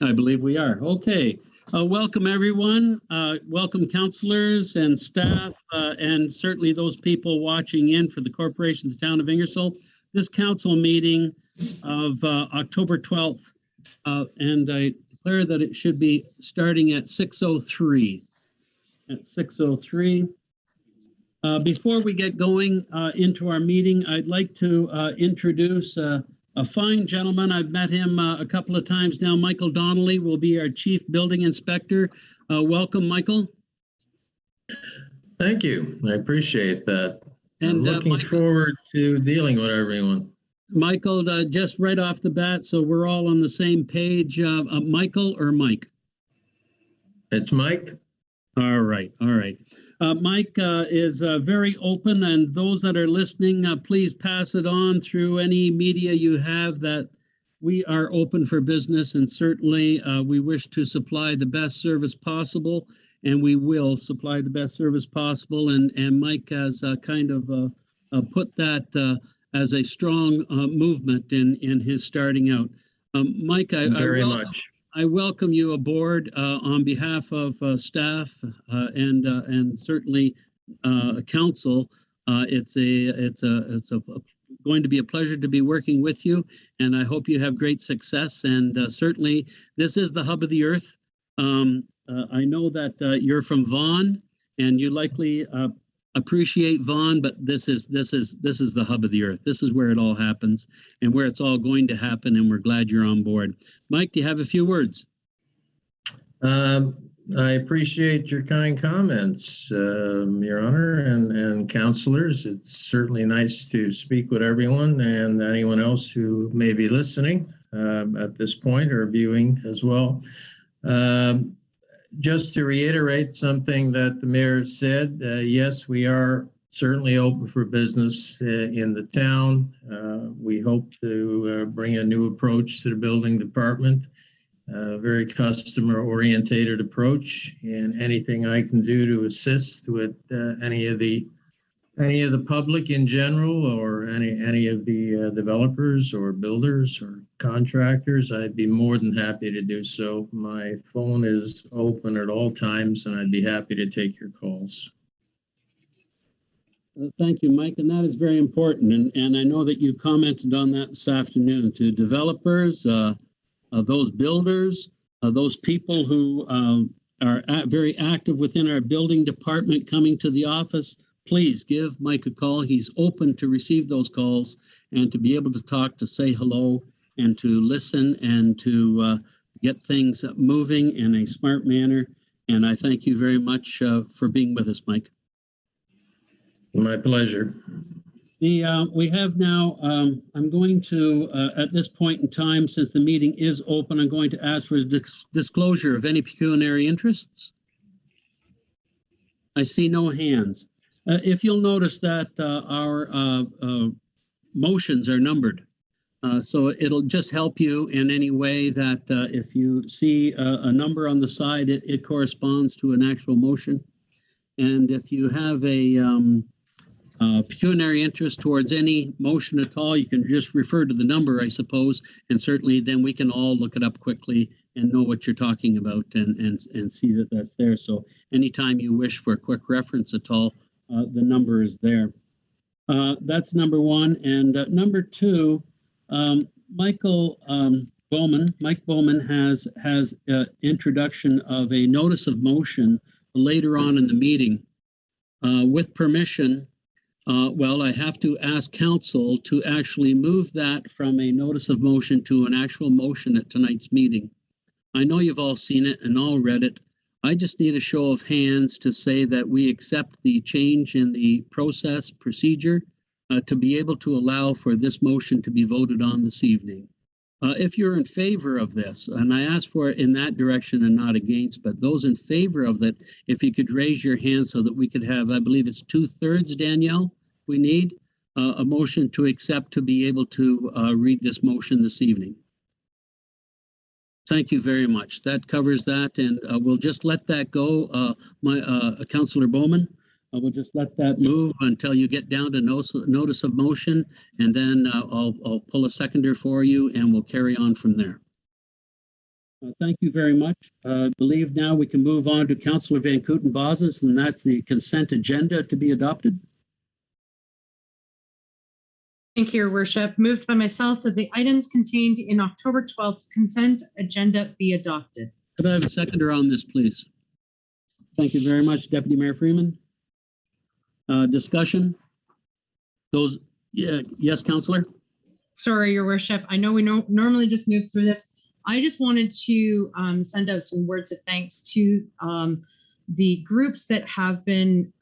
I believe we are. Okay. Welcome, everyone. Welcome, counselors and staff, and certainly those people watching in for the corporation of the town of Ingersoll. This council meeting of October 12th, and I declare that it should be starting at 6:03. At 6:03. Before we get going into our meeting, I'd like to introduce a fine gentleman. I've met him a couple of times now. Michael Donnelly will be our Chief Building Inspector. Welcome, Michael. Thank you. I appreciate that. And looking forward to dealing with everyone. Michael, just right off the bat, so we're all on the same page. Michael or Mike? It's Mike. All right. All right. Mike is very open, and those that are listening, please pass it on through any media you have that we are open for business, and certainly we wish to supply the best service possible, and we will supply the best service possible. And Mike has kind of put that as a strong movement in his starting out. Mike, I welcome you aboard on behalf of staff and certainly council. It's going to be a pleasure to be working with you, and I hope you have great success. And certainly, this is the hub of the earth. I know that you're from Vaughan, and you likely appreciate Vaughan, but this is the hub of the earth. This is where it all happens and where it's all going to happen, and we're glad you're on board. Mike, do you have a few words? I appreciate your kind comments, Your Honor, and counselors. It's certainly nice to speak with everyone and anyone else who may be listening at this point or viewing as well. Just to reiterate something that the mayor said, yes, we are certainly open for business in the town. We hope to bring a new approach to the building department, a very customer-oriented approach, and anything I can do to assist with any of the public in general, or any of the developers or builders or contractors, I'd be more than happy to do so. My phone is open at all times, and I'd be happy to take your calls. Thank you, Mike, and that is very important. And I know that you commented on that this afternoon to developers, those builders, those people who are very active within our building department coming to the office. Please give Mike a call. He's open to receive those calls and to be able to talk, to say hello, and to listen and to get things moving in a smart manner. And I thank you very much for being with us, Mike. My pleasure. We have now, I'm going to, at this point in time, since the meeting is open, I'm going to ask for a disclosure of any pecuniary interests. I see no hands. If you'll notice that our motions are numbered, so it'll just help you in any way that if you see a number on the side, it corresponds to an actual motion. And if you have a pecuniary interest towards any motion at all, you can just refer to the number, I suppose, and certainly then we can all look it up quickly and know what you're talking about and see that that's there. So anytime you wish for a quick reference at all, the number is there. That's number one. And number two, Mike Bowman has introduction of a notice of motion later on in the meeting. With permission, well, I have to ask council to actually move that from a notice of motion to an actual motion at tonight's meeting. I know you've all seen it and all read it. I just need a show of hands to say that we accept the change in the procedure to be able to allow for this motion to be voted on this evening. If you're in favor of this, and I ask for it in that direction and not against, but those in favor of that, if you could raise your hand so that we could have, I believe it's 2/3, Danielle, we need a motion to accept to be able to read this motion this evening. Thank you very much. That covers that, and we'll just let that go. Councillor Bowman, we'll just let that move until you get down to notice of motion, and then I'll pull a seconder for you, and we'll carry on from there. Thank you very much. I believe now we can move on to Councillor Van Kooten-Bosses, and that's the consent agenda to be adopted. Thank you, Your Worship. Moved by myself that the items contained in October 12th consent agenda be adopted. Could I have a seconder on this, please? Thank you very much, Deputy Mayor Freeman. Discussion? Those, yes, Councillor? Sorry, Your Worship. I know we normally just move through this. I just wanted to send out some words of thanks to the groups that have been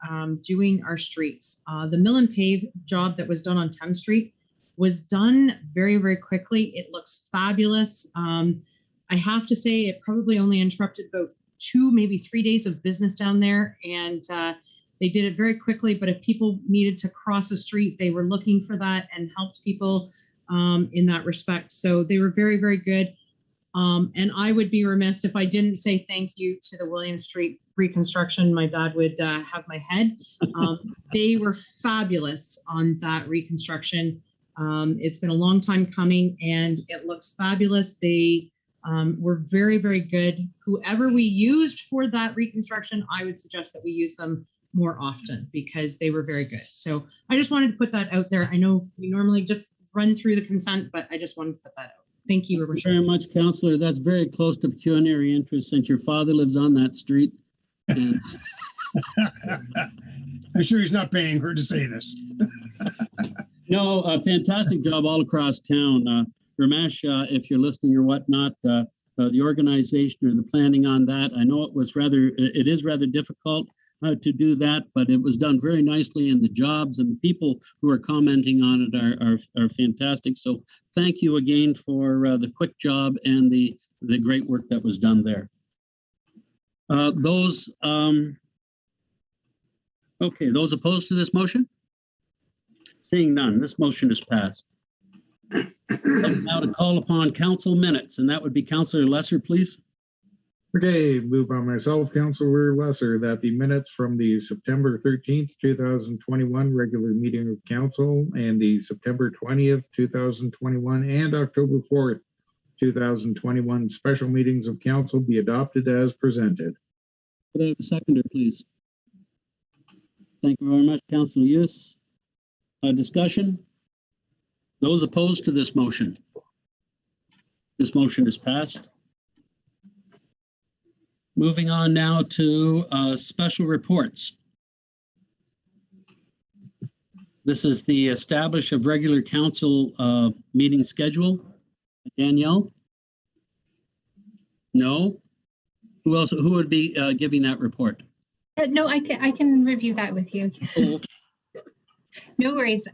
doing our streets. The mill and pave job that was done on 10th Street was done very, very quickly. It looks fabulous. I have to say it probably only interrupted about 2, maybe 3 days of business down there. And they did it very quickly, but if people needed to cross a street, they were looking for that and helped people in that respect. So they were very, very good. And I would be remiss if I didn't say thank you to the William Street reconstruction. My dad would have my head. They were fabulous on that reconstruction. It's been a long time coming and it looks fabulous. They were very, very good. Whoever we used for that reconstruction, I would suggest that we use them more often because they were very good. So I just wanted to put that out there. I know we normally just run through the consent, but I just wanted to put that out. Thank you, Thank you very much, Councillor. That's very close to pecuniary interest since your father lives on that street. And I'm sure he's not paying her to say this. no, a fantastic job all across town. Ramesh, if you're listening or whatnot, the organization or the planning on that, I know it is rather difficult to do that, but it was done very nicely, and the jobs and the people who are commenting on it are fantastic. So thank you again for the quick job and the great work that was done there. Those opposed to this motion? Seeing none, this motion is passed. Now to call upon council minutes, and that would be Councillor Lesser, please. Okay, moved by myself, Councillor Lesser, that the minutes from the September 13th, 2021 regular meeting of council and the September 20th, 2021 and October 4th, 2021 special meetings of council be adopted as presented. Could I have a seconder, please? Thank you very much, Councillor Hughes. Discussion? Those opposed to this motion? This motion is passed. Moving on now to special reports. This is the establish of regular council meeting schedule. Danielle? No? Who else? Who would be giving that report? No, I can review that with you. Oh. No worries.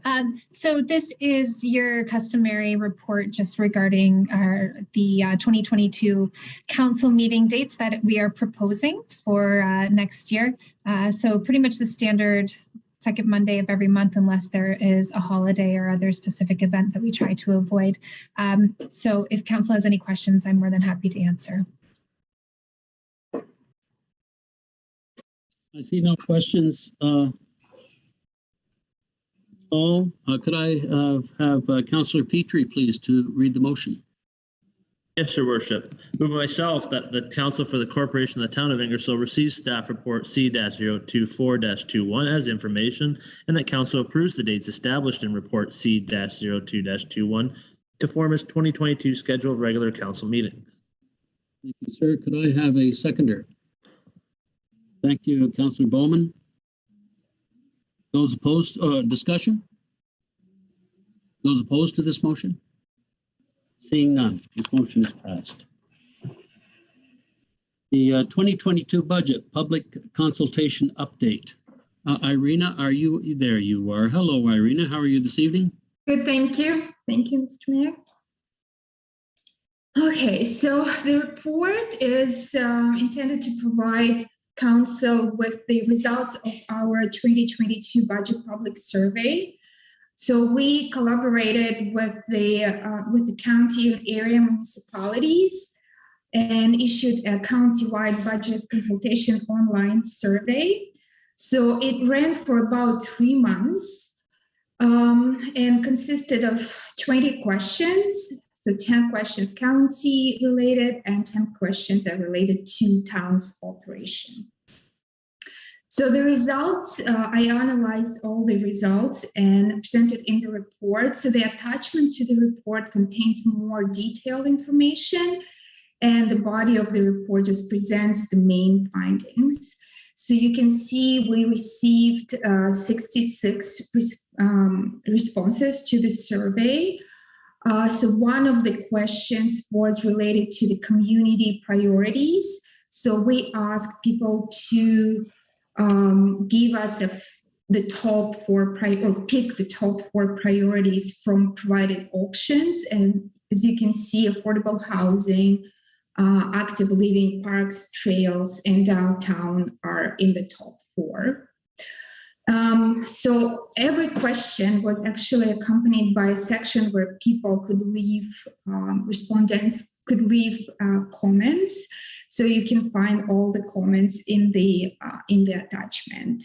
So this is your customary report just regarding the 2022 council meeting dates that we are proposing for next year. So pretty much the standard second Monday of every month, unless there is a holiday or other specific event that we try to avoid. So if council has any questions, I'm more than happy to answer. I see no questions. Could I have Councillor Petrie, please, to read the motion? Yes, Your Worship. Move myself that the Council for the Corporation of the Town of Ingersoll receives staff report C-024-21 as information, and that Council approves the dates established in report C-02-21 to form its 2022 schedule of regular council meetings. Thank you, sir. Could I have a seconder? Thank you, Councillor Bowman. Those opposed, discussion? Those opposed to this motion? Seeing none, this motion is passed. The 2022 budget public consultation update. Irina, are you there? You are. Hello, Irina. How are you this evening? Good, thank you. Thank you, Mr. Mayor. Okay, so the report is intended to provide Council with the results of our 2022 budget public survey. So we collaborated with the county and area municipalities and issued a county-wide budget consultation online survey. So it ran for about 3 months and consisted of 20 questions. So 10 questions county related and 10 questions are related to town's operation. So the results, I analyzed all the results and presented in the report. So the attachment to the report contains more detailed information, and the body of the report just presents the main findings. So you can see we received 66 responses to the survey. So one of the questions was related to the community priorities. So we asked people to give us the top 4 or pick the top 4 priorities from provided options. And as you can see, affordable housing, active living, parks, trails, and downtown are in the top 4. So every question was actually accompanied by a section where people could leave, respondents could leave comments. So you can find all the comments in the attachment.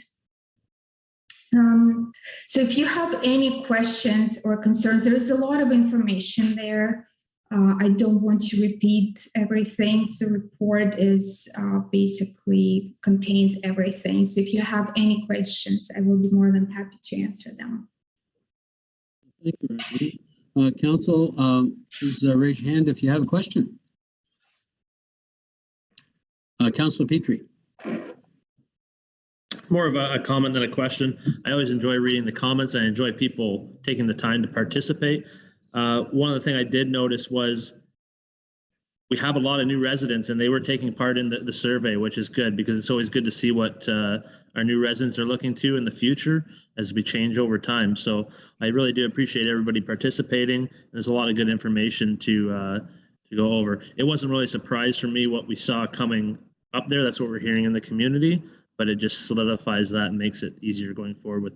So if you have any questions or concerns, there is a lot of information there. I don't want to repeat everything. So report is basically contains everything. So if you have any questions, I will be more than happy to answer them. Thank you, Rosemary. Council, please raise your hand if you have a question. Councilor Petrie. More of a comment than a question. I always enjoy reading the comments. I enjoy people taking the time to participate. One of the things I did notice was we have a lot of new residents and they were taking part in the survey, which is good because it's always good to see what our new residents are looking to in the future as we change over time. So I really do appreciate everybody participating. There's a lot of good information to go over. It wasn't really a surprise for me what we saw coming up there. That's what we're hearing in the community, but it just solidifies that and makes it easier going forward with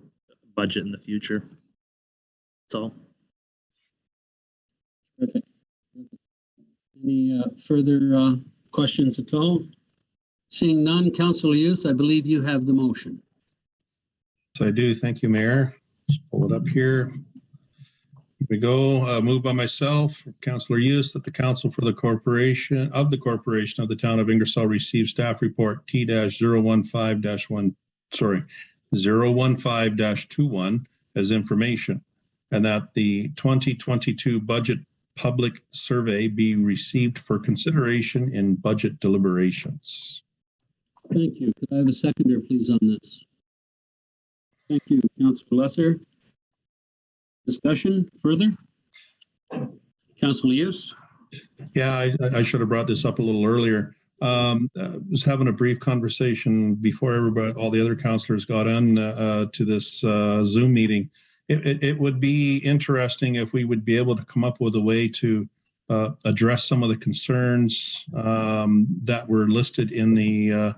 budget in the future. That's all. Perfect. Any further questions at all? Seeing none, Councilor Youth, I believe you have the motion. So I do. Thank you, Mayor. Just pull it up here. Here we go. Moved by myself, Councilor Youth, that the Council for the Corporation of the Town of Ingersoll receive staff report T-015-1, 015-21 as information, and that the 2022 budget public survey be received for consideration in budget deliberations. Thank you. Could I have a seconder, please, on this? Thank you, Councilor Lesser. Discussion further? Councilor Youth? Yeah, I should have brought this up a little earlier. Was having a brief conversation before everybody, all the other councilors got on to this Zoom meeting. It would be interesting if we would be able to come up with a way to address some of the concerns that were listed in the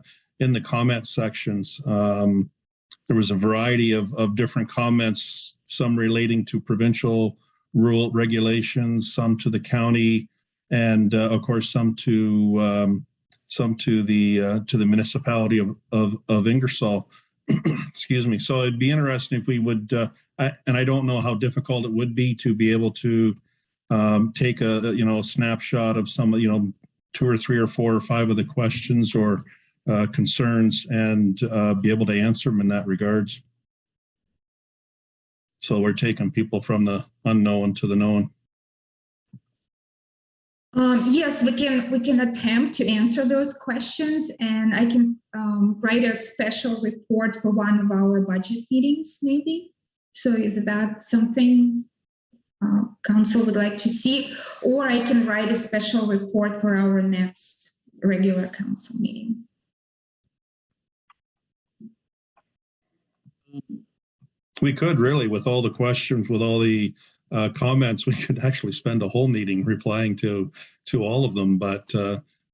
comment sections. There was a variety of different comments, some relating to provincial rule regulations, some to the county, and of course some to the municipality of Ingersoll. Excuse me. So it'd be interesting if we would, and I don't know how difficult it would be to be able to take a snapshot of some 2 or 3 or 4 or 5 of the questions or concerns and be able to answer them in that regards. So we're taking people from the unknown to the known. Yes, we can attempt to answer those questions, and I can write a special report for one of our budget meetings, maybe. So is that something council would like to see? Or I can write a special report for our next regular council meeting. We could really, with all the questions, with all the comments, we could actually spend a whole meeting replying to all of them. But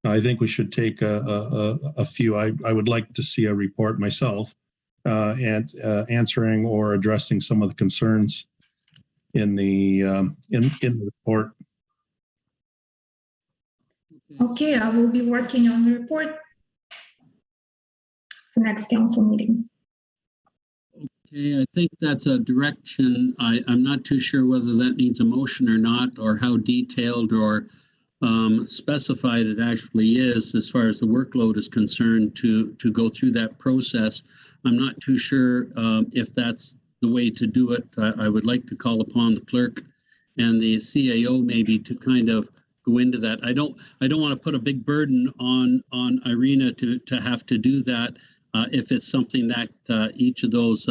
I think we should take a few. I would like to see a report myself and answering or addressing some of the concerns in the report. Okay, I will be working on the report for next council meeting. Okay, I think that's a direction. I'm not too sure whether that needs a motion or not, or how detailed or specified it actually is as far as the workload is concerned to go through that process. I'm not too sure if that's the way to do it. I would like to call upon the clerk and the CAO maybe to kind of go into that. I don't want to put a big burden on Irina to have to do that. If it's something that each of those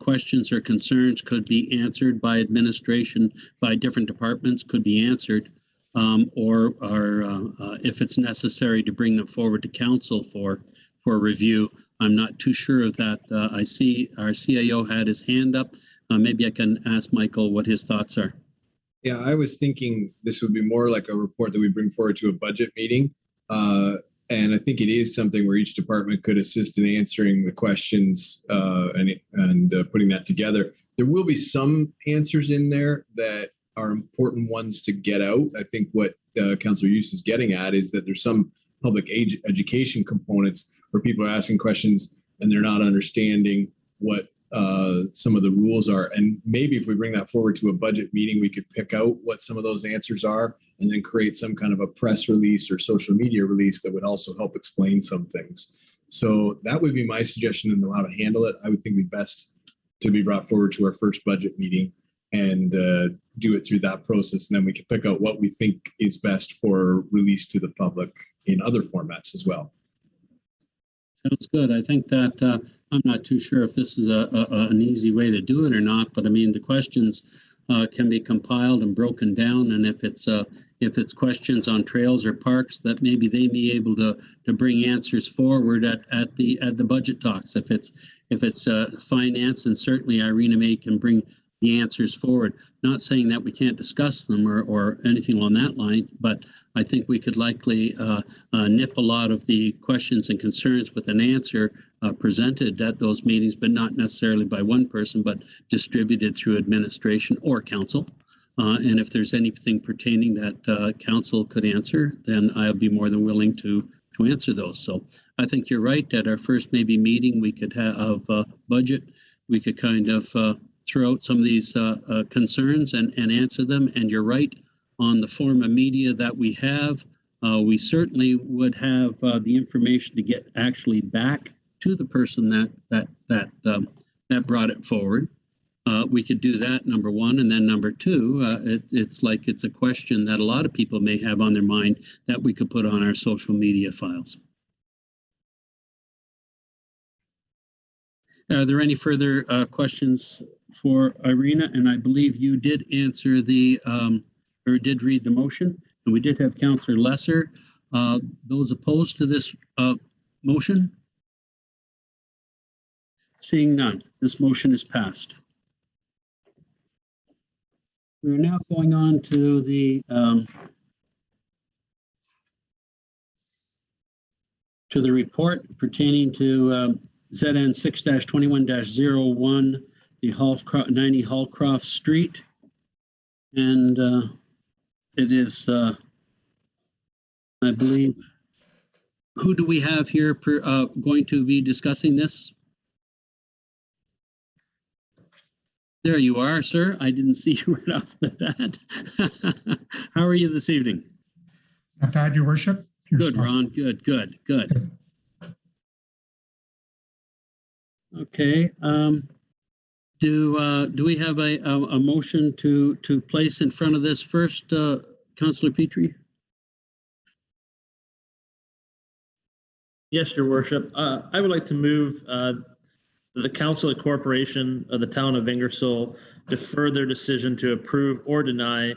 questions or concerns could be answered by administration, by different departments could be answered, or if it's necessary to bring them forward to council for review. I'm not too sure of that. I see our CAO had his hand up. Maybe I can ask Michael what his thoughts are. Yeah, I was thinking this would be more like a report that we bring forward to a budget meeting. And I think it is something where each department could assist in answering the questions and putting that together. There will be some answers in there that are important ones to get out. I think what Councillor Hughes is getting at is that there's some public education components where people are asking questions and they're not understanding what some of the rules are. And maybe if we bring that forward to a budget meeting, we could pick out what some of those answers are and then create some kind of a press release or social media release that would also help explain some things. So that would be my suggestion on how to handle it. I would think it'd be best to be brought forward to our first budget meeting and do it through that process. And then we can pick out what we think is best for release to the public in other formats as well. Sounds good. I think that I'm not too sure if this is an easy way to do it or not, but I mean, the questions can be compiled and broken down. And if it's questions on trails or parks, that maybe they may be able to bring answers forward at the budget talks. If it's finance, and certainly Irina May can bring the answers forward. Not saying that we can't discuss them or anything along that line, but I think we could likely nip a lot of the questions and concerns with an answer presented at those meetings, but not necessarily by one person, but distributed through administration or council. And if there's anything pertaining that council could answer, then I'll be more than willing to answer those. So I think you're right. At our first maybe meeting, we could have budget. We could kind of throw out some of these concerns and answer them. And you're right, on the form of media that we have, we certainly would have the information to get actually back to the person that brought it forward. We could do that, number one, and then number two, it's like it's a question that a lot of people may have on their mind that we could put on our social media files. Are there any further questions for Irina? And I believe you did answer or did read the motion, and we did have Councillor Lesser. Those opposed to this motion? Seeing none, this motion is passed. We're now going on to the report pertaining to ZN 6-21-01, the 90 Hallcroft Street. And it is, I believe, who do we have here going to be discussing this? There you are, sir. I didn't see you right off the bat. How are you this evening? Not bad, Your Worship. Good, Ron. Good. Okay. Do we have a motion to place in front of this first, Councillor Petrie? Yes, Your Worship. I would like to move the Council and Corporation of the Town of Ingersoll defer their decision to approve or deny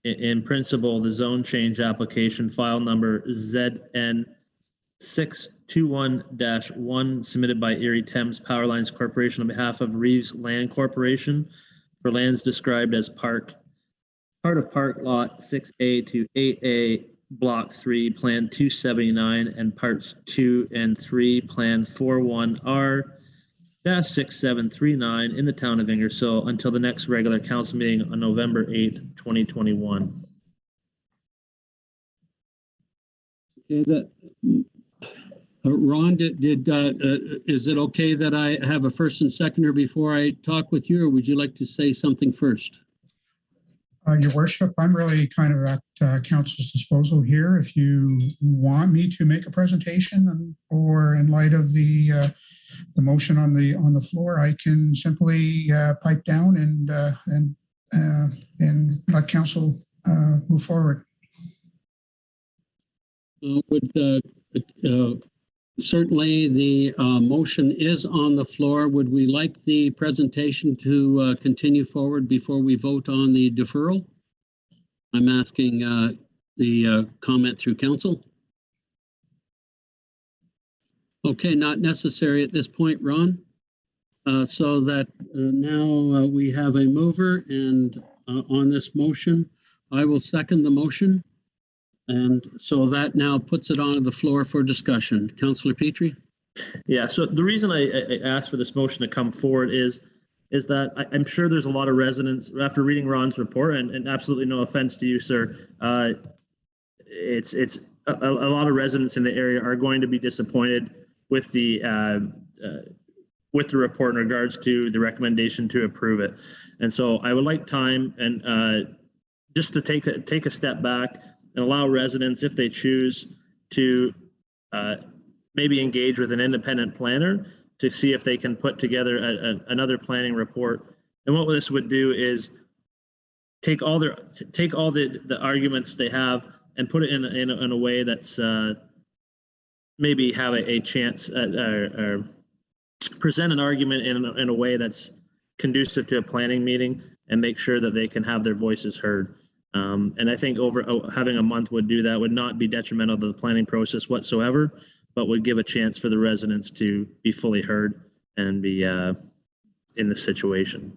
in principle the zone change application file number ZN 621-1 submitted by Erie Thames Powerlines Corporation on behalf of Reeves Land Corporation for lands described as part of Park Lot 6A to 8A Block 3 Plan 279 and Parts 2 and 3 Plan 41R-6739 in the Town of Ingersoll until the next regular council meeting on November 8th, 2021. Okay, Ron, is it okay that I have a first and seconder before I talk with you, or would you like to say something first? Your worship, I'm really kind of at council's disposal here. If you want me to make a presentation or in light of the motion on the floor, I can simply pipe down and let council move forward. Certainly the motion is on the floor. Would we like the presentation to continue forward before we vote on the deferral? I'm asking the comment through council. Okay, not necessary at this point, Ron. So that now we have a mover and on this motion, I will second the motion. And so that now puts it on the floor for discussion. Councillor Petrie? Yeah, so the reason I asked for this motion to come forward is that I'm sure there's a lot of residents, after reading Ron's report, and absolutely no offense to you, sir, it's a lot of residents in the area are going to be disappointed with the report in regards to the recommendation to approve it. And so I would like time and just to take a step back and allow residents, if they choose, to maybe engage with an independent planner to see if they can put together another planning report. And what this would do is take all the arguments they have and put it in a way that's maybe have a chance or present an argument in a way that's conducive to a planning meeting and make sure that they can have their voices heard. And I think having a month would do that, would not be detrimental to the planning process whatsoever, but would give a chance for the residents to be fully heard and be in the situation.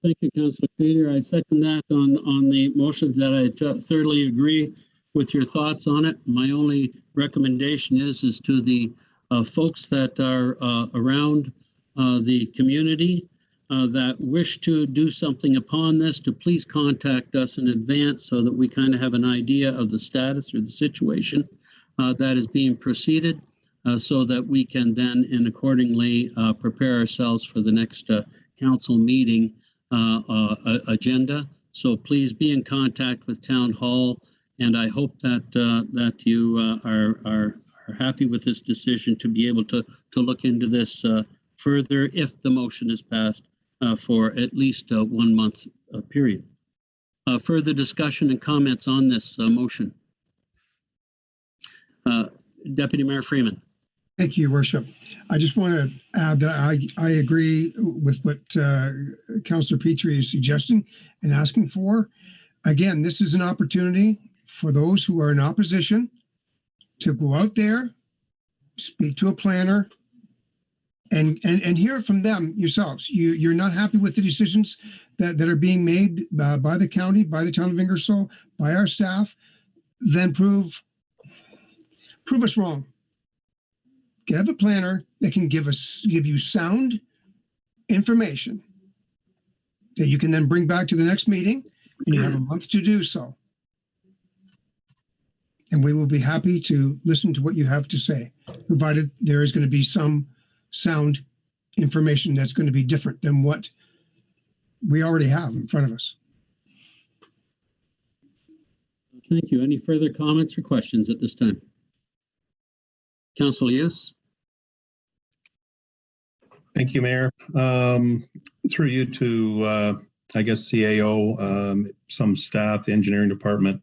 Thank you, Councillor Peter. I second that on the motion that I thoroughly agree with your thoughts on it. My only recommendation is to the folks that are around the community that wish to do something upon this, to please contact us in advance so that we kind of have an idea of the status or the situation that is being proceeded, so that we can then and accordingly prepare ourselves for the next council meeting agenda. So please be in contact with Town Hall, and I hope that you are happy with this decision to be able to look into this further if the motion is passed for at least a 1 month period. Further discussion and comments on this motion. Deputy Mayor Freeman. Thank you, Your Worship. I just want to add that I agree with what Councillor Petrie is suggesting and asking for. Again, this is an opportunity for those who are in opposition to go out there, speak to a planner, and hear from them yourselves. You're not happy with the decisions that are being made by the county, by the town of Ingersoll, by our staff, then prove us wrong. Get a planner that can give you sound information that you can then bring back to the next meeting, and you have a month to do so. And we will be happy to listen to what you have to say, provided there is going to be some sound information that's going to be different than what we already have in front of us. Thank you. Any further comments or questions at this time? Councillor Hughes? Thank you, Mayor. Through you to, I guess, CAO, some staff, the engineering department.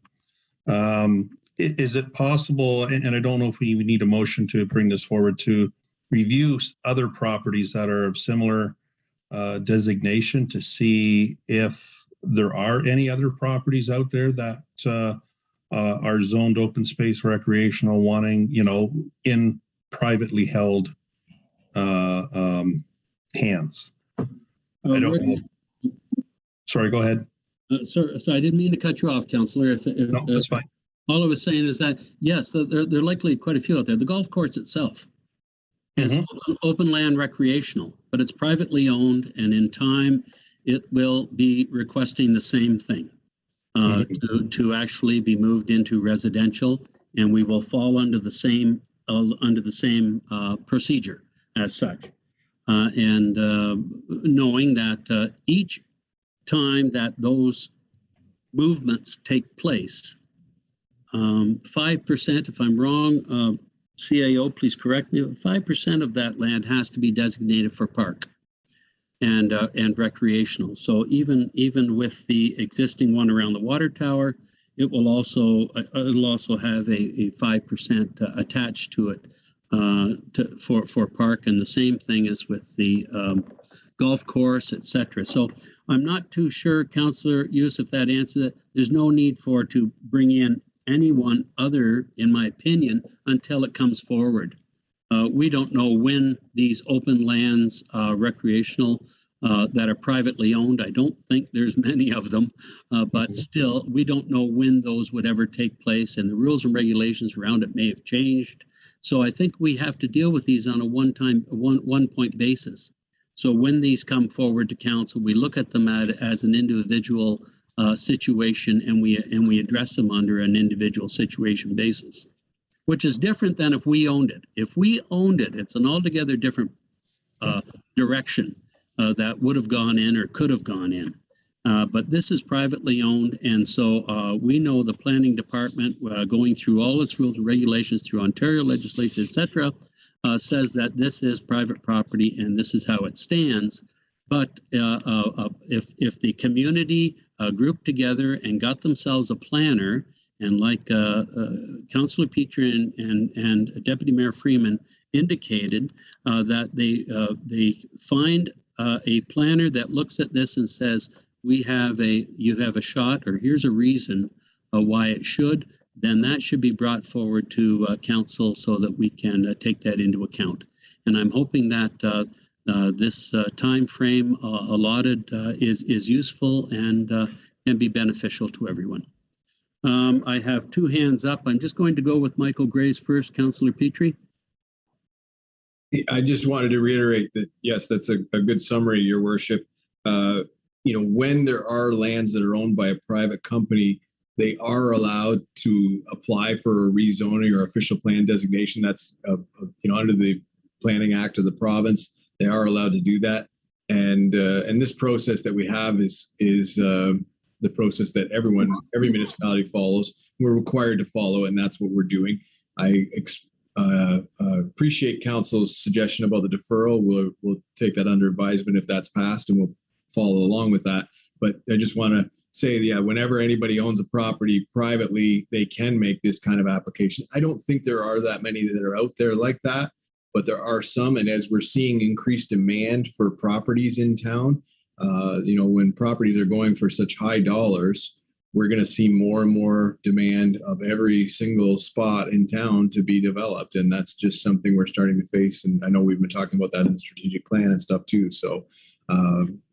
Is it possible, and I don't know if we need a motion to bring this forward, to review other properties that are of similar designation to see if there are any other properties out there that are zoned open space recreational, wanting, in privately held hands? I don't know. Sorry, go ahead. So I didn't mean to cut you off, Councillor. No, that's fine. All I was saying is that, yes, there are likely quite a few out there. The golf course itself is open land recreational, but it's privately owned, and in time it will be requesting the same thing to actually be moved into residential and we will fall under the same procedure as such. And knowing that each time that those movements take place, 5%, if I'm wrong, CAO, please correct me, 5% of that land has to be designated for park and recreational. So even with the existing one around the water tower, it will also have a 5% attached to it for park, and the same thing as with the golf course, etc. So I'm not too sure, Councillor Hughes, if that answers it. There's no need to bring in anyone other, in my opinion, until it comes forward. We don't know when these open lands, recreational, that are privately owned. I don't think there's many of them, but still, we don't know when those would ever take place, and the rules and regulations around it may have changed. So I think we have to deal with these on a one point basis. So when these come forward to council, we look at them as an individual situation, and we address them under an individual situation basis, which is different than if we owned it. If we owned it, it's an altogether different direction that would have gone in or could have gone in. But this is privately owned, and so we know the planning department, going through all its rules and regulations through Ontario legislation, etc., says that this is private property and this is how it stands. But if the community grouped together and got themselves a planner, and like Councillor Petrie and Deputy Mayor Freeman indicated, that they find a planner that looks at this and says, you have a shot, or here's a reason why it should, then that should be brought forward to council so that we can take that into account. And I'm hoping that this time frame allotted is useful and can be beneficial to everyone. I have two hands up. I'm just going to go with Michael Graves first. Councillor Petrie. I just wanted to reiterate that, yes, that's a good summary, Your Worship. When there are lands that are owned by a private company, they are allowed to apply for a rezoning or official plan designation. That's under the Planning Act of the province. They are allowed to do that, and this process that we have is the process that every municipality follows. We're required to follow, and that's what we're doing. I appreciate council's suggestion about the deferral. We'll take that under advisement if that's passed, and we'll follow along with that. But I just want to say, yeah, whenever anybody owns a property privately, they can make this kind of application. I don't think there are that many that are out there like that, but there are some. And as we're seeing increased demand for properties in town, when properties are going for such high dollars, we're going to see more and more demand of every single spot in town to be developed. And that's just something we're starting to face. And I know we've been talking about that in the strategic plan and stuff too. So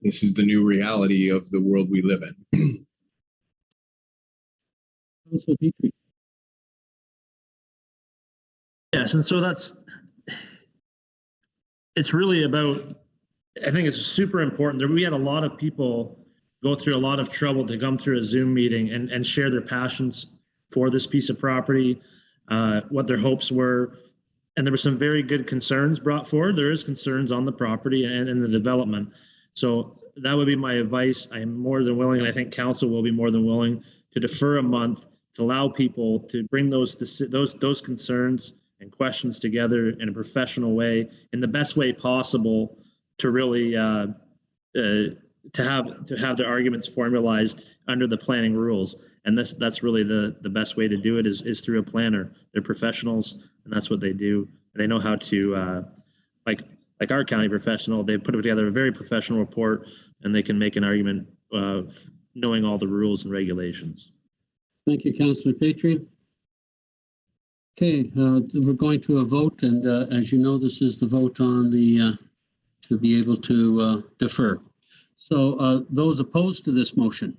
this is the new reality of the world we live in. Yes, and so it's really about, I think it's super important. We had a lot of people go through a lot of trouble to come through a Zoom meeting and share their passions for this piece of property, what their hopes were. And there were some very good concerns brought forward. There is concerns on the property and in the development. So that would be my advice. I am more than willing, and I think council will be more than willing to defer a month to allow people to bring those concerns and questions together in a professional way, in the best way possible, to really to have their arguments formalized under the planning rules. And that's really the best way to do it is through a planner. They're professionals, and that's what they do. They know how to, like our county professional, they put together a very professional report, and they can make an argument of knowing all the rules and regulations. Thank you, Councillor Petrie. Okay, we're going to a vote, and as you know, this is the vote on the to be able to defer. So those opposed to this motion?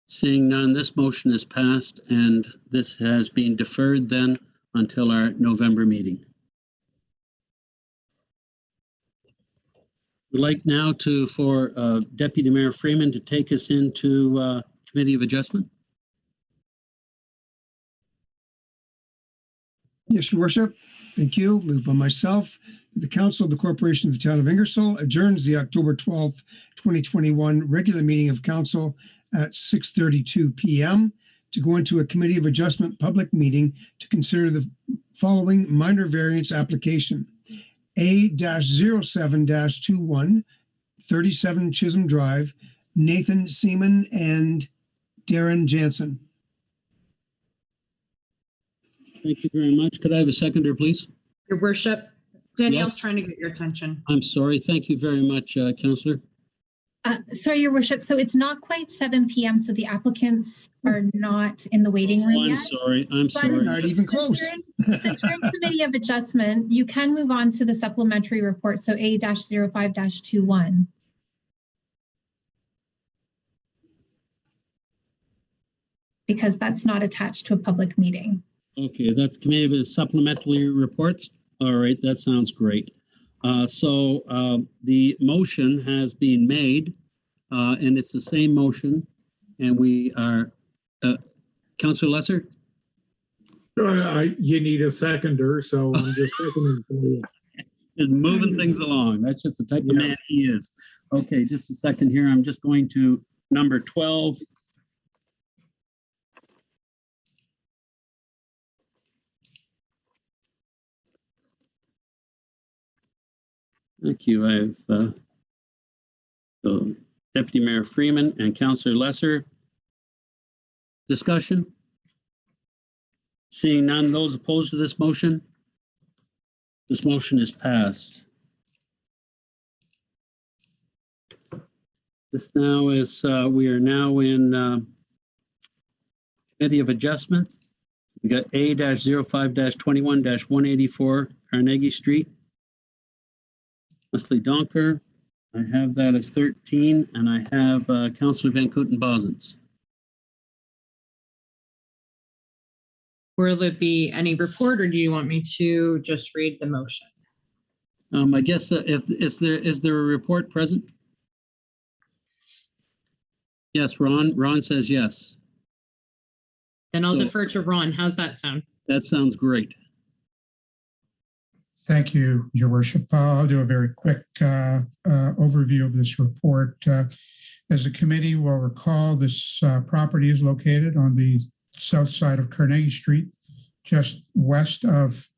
Seeing none, this motion is passed, and this has been deferred then until our November meeting. We'd like now for Deputy Mayor Freeman to take us into Committee of Adjustment. Yes, Your Worship. Thank you. Moved by myself. The Council of the Corporation of the Town of Ingersoll adjourns the October 12th, 2021 regular meeting of council at 6:32 p.m. to go into a Committee of Adjustment public meeting to consider the following minor variance application. A-07-21, 37 Chisholm Drive, Nathan Seaman and Darren Jansen. Thank you very much. Could I have a seconder, please? Your worship, Danielle's Yes. trying to get your attention. I'm sorry. Thank you very much, Councillor. Sorry, Your Worship. So it's not quite 7 p.m. So the applicants are not in the waiting room Oh, I'm yet. sorry. I'm But- sorry. Not even close. Since you're in Committee of Adjustment, you can move on to the supplementary report. So A-05-21. Because that's not attached to a public meeting. Okay, that's Committee of Supplementary Reports. All right, that sounds great. So the motion has been made, and it's the same motion. And we are, Councillor Lesser? You need a seconder, so I'm just seconding for you. Just moving things along. That's just the type of man he is. Okay, just a second here. I'm just going to number 12. Thank you. I have so Deputy Mayor Freeman and Councillor Lesser. Discussion? Seeing none, those opposed to this motion? This motion is passed. This now is, we are now in Committee of Adjustment. We got A-05-21-184 Carnegie Street. Leslie Donker, I have that as 13, and I have Councillor Van Kooten-Bosens. Will there be any report, or do you want me to just read the motion? I guess is there a report present? Yes, Ron. Ron says yes. Then I'll So- defer to Ron. How's that sound? That sounds great. Thank you, Your Worship. I'll do a very quick overview of this report. As the committee will recall, this property is located on the south side of Carnegie Street, just west of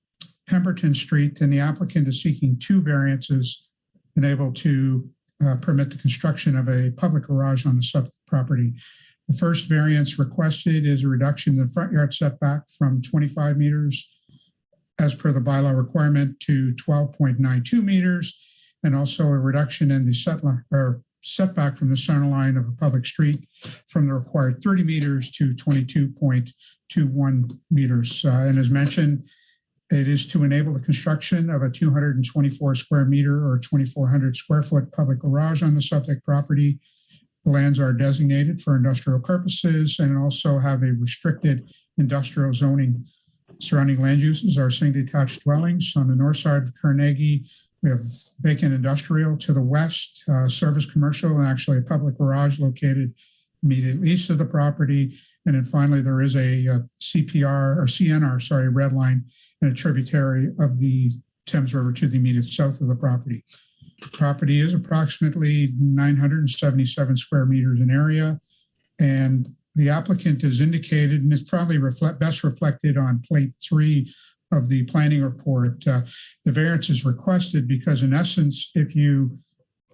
Pemberton Street, and the applicant is seeking two variances enabled to permit the construction of a public garage on the subject property. The first variance requested is a reduction in the front yard setback from 25 meters as per the bylaw requirement to 12.92 meters, and also a reduction in the setback from the center line of a public street from the required 30 meters to 22.21 meters. And as mentioned, it is to enable the construction of a 224 square meter or 2,400 square foot public garage on the subject property. The lands are designated for industrial purposes and also have a restricted industrial zoning. Surrounding land uses are single detached dwellings. On the north side of Carnegie, we have vacant industrial to the west, service commercial, and actually a public garage located immediately east of the property. And then finally, there is a CNR, red line, and a tributary of the Thames River to the immediate south of the property. The property is approximately 977 square meters in area, and the applicant has indicated, and it's probably best reflected on plate 3 of the planning report. The variance is requested because, in essence, if you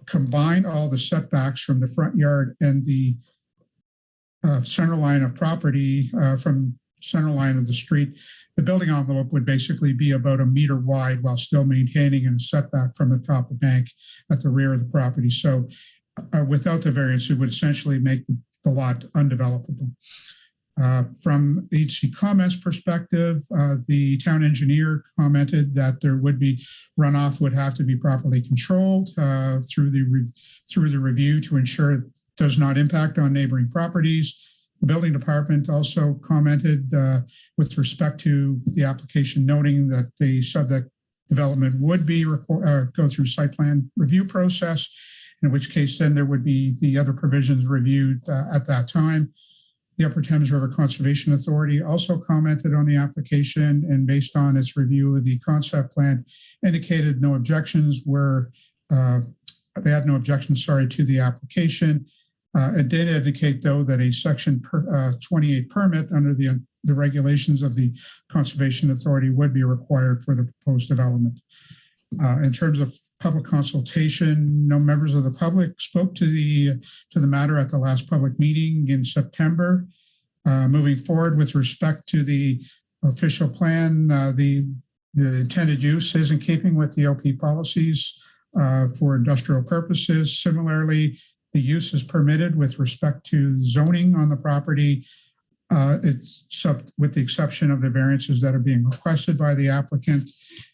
combine all the setbacks from the front yard and the center line of property from center line of the street, the building envelope would basically be about 1 meter wide while still maintaining a setback from the top of bank at the rear of the property. So without the variance, it would essentially make the lot undevelopable. From HC comments perspective, the town engineer commented that there would be runoff would have to be properly controlled through the review to ensure it does not impact on neighboring properties. The building department also commented with respect to the application, noting that the subject development would be go through site plan review process, in which case then there would be the other provisions reviewed at that time. The Upper Thames River Conservation Authority also commented on the application and based on its review of the concept plan, indicated no objections were, they had no objections, to the application. It did indicate, though, that a Section 28 permit under the regulations of the Conservation Authority would be required for the proposed development. In terms of public consultation, no members of the public spoke to the matter at the last public meeting in September. Moving forward with respect to the official plan, the intended use is in keeping with the LP policies for industrial purposes. Similarly, the use is permitted with respect to zoning on the property. With the exception of the variances that are being requested by the applicant.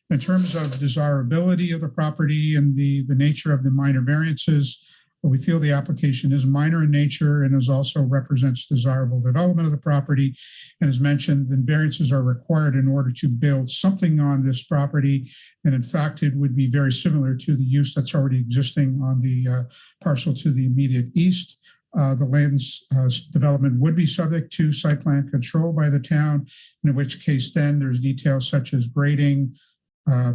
In terms of desirability of the property and the nature of the minor variances, we feel the application is minor in nature and also represents desirable development of the property. And as mentioned, the variances are required in order to build something on this property. And in fact, it would be very similar to the use that's already existing on the parcel to the immediate east. The land's development would be subject to site plan control by the town, in which case then there's details such as grading,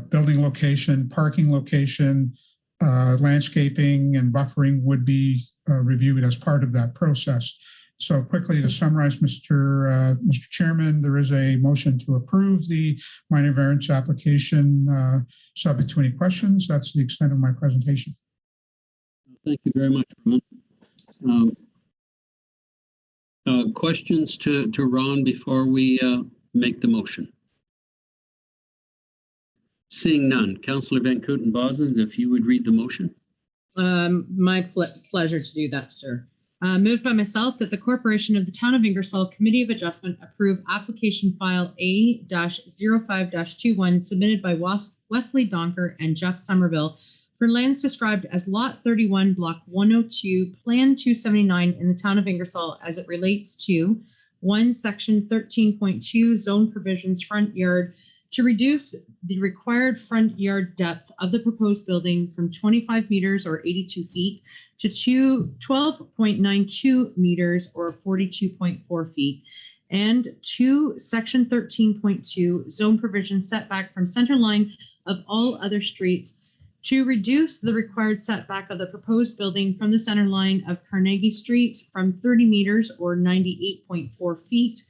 building location, parking location, landscaping and buffering would be reviewed as part of that process. So quickly to summarize, Mr. Chairman, there is a motion to approve the minor variance application subject to any questions. That's the extent of my presentation. Thank you very much, Ron. Questions to Ron before we make the motion? Seeing none. Councillor Van Kooten-Bosman, if you would read the motion. My pleasure to do that, sir. Moved by myself that the Corporation of the Town of Ingersoll Committee of Adjustment approve application file A-05-21 submitted by Wesley Donker and Jeff Somerville for lands described as Lot 31, Block 102, Plan 279 in the Town of Ingersoll as it relates to 1, Section 13.2 Zone Provisions Front Yard to reduce the required front yard depth of the proposed building from 25 meters or 82 feet to 12.92 meters or 42.4 feet. And 2, Section 13.2 Zone Provision setback from center line of all other streets to reduce the required setback of the proposed building from the center line of Carnegie Street from 30 meters or 98.4 feet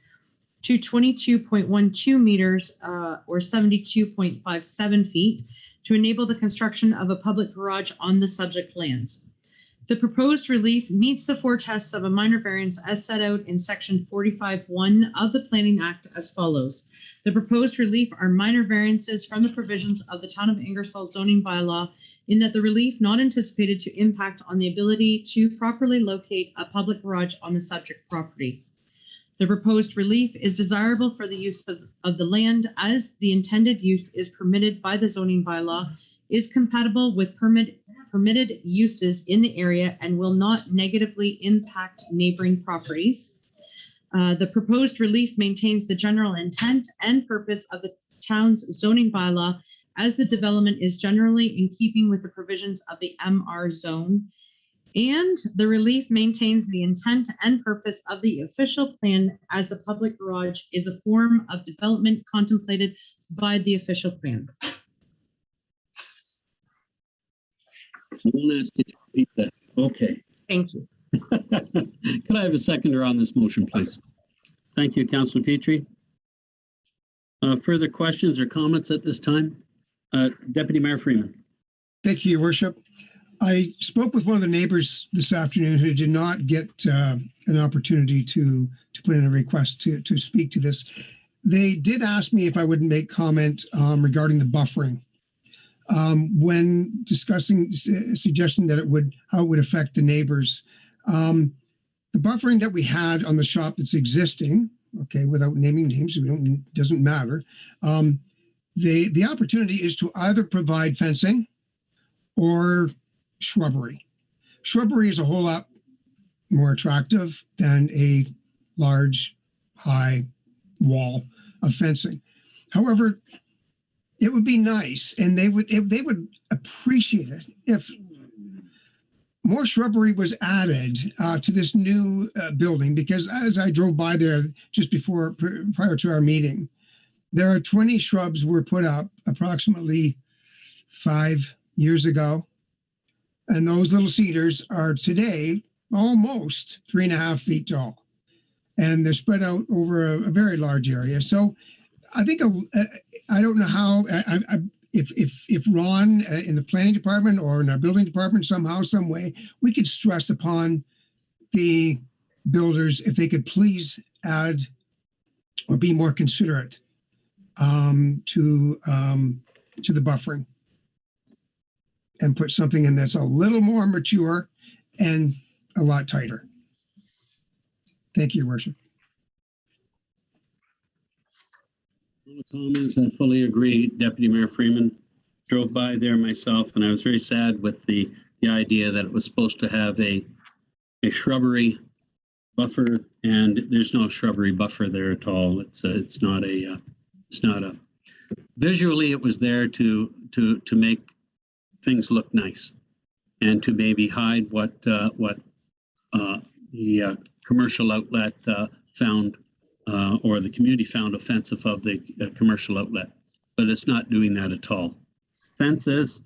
to 22.12 meters or 72.57 feet to enable the construction of a public garage on the subject lands. The proposed relief meets the 4 tests of a minor variance as set out in Section 45(1) of the Planning Act as follows. The proposed relief are minor variances from the provisions of the Town of Ingersoll zoning bylaw in that the relief not anticipated to impact on the ability to properly locate a public garage on the subject property. The proposed relief is desirable for the use of the land as the intended use is permitted by the zoning bylaw, is compatible with permitted uses in the area, and will not negatively impact neighboring properties. The proposed relief maintains the general intent and purpose of the town's zoning bylaw as the development is generally in keeping with the provisions of the MR zone. And the relief maintains the intent and purpose of the official plan as a public garage is a form of development contemplated by the official plan. I won't ask you to repeat that. Okay. Thank you. Could I have a seconder on this motion, please? Thank you, Councillor Petrie. Further questions or comments at this time? Deputy Mayor Freeman. Thank you, Your Worship. I spoke with one of the neighbors this afternoon who did not get an opportunity to put in a request to speak to this. They did ask me if I wouldn't make comment regarding the buffering. When discussing, suggesting that how it would affect the neighbors. The buffering that we had on the shop that's existing, okay, without naming names, doesn't matter. The opportunity is to either provide fencing or shrubbery. Shrubbery is a whole lot more attractive than a large, high wall of fencing. However, it would be nice, and they would appreciate it if more shrubbery was added to this new building, because as I drove by there just prior to our meeting, there are 20 shrubs were put up approximately 5 years ago. And those little cedars are today almost 3.5 feet tall. And they're spread out over a very large area. So I think, I don't know how, if Ron in the planning department or in our building department, somehow, some way, we could stress upon the builders if they could please add or be more considerate to the buffering, and put something in that's a little more mature and a lot tighter. Thank you, Your Worship. Comments, I fully agree. Deputy Mayor Freeman, drove by there myself, and I was very sad with the idea that it was supposed to have a shrubbery buffer, and there's no shrubbery buffer there at all. It's not a visually it was there to make things look nice, and to maybe hide what the commercial outlet found. Or the community found offensive of the commercial outlet, but it's not doing that at all. Fences,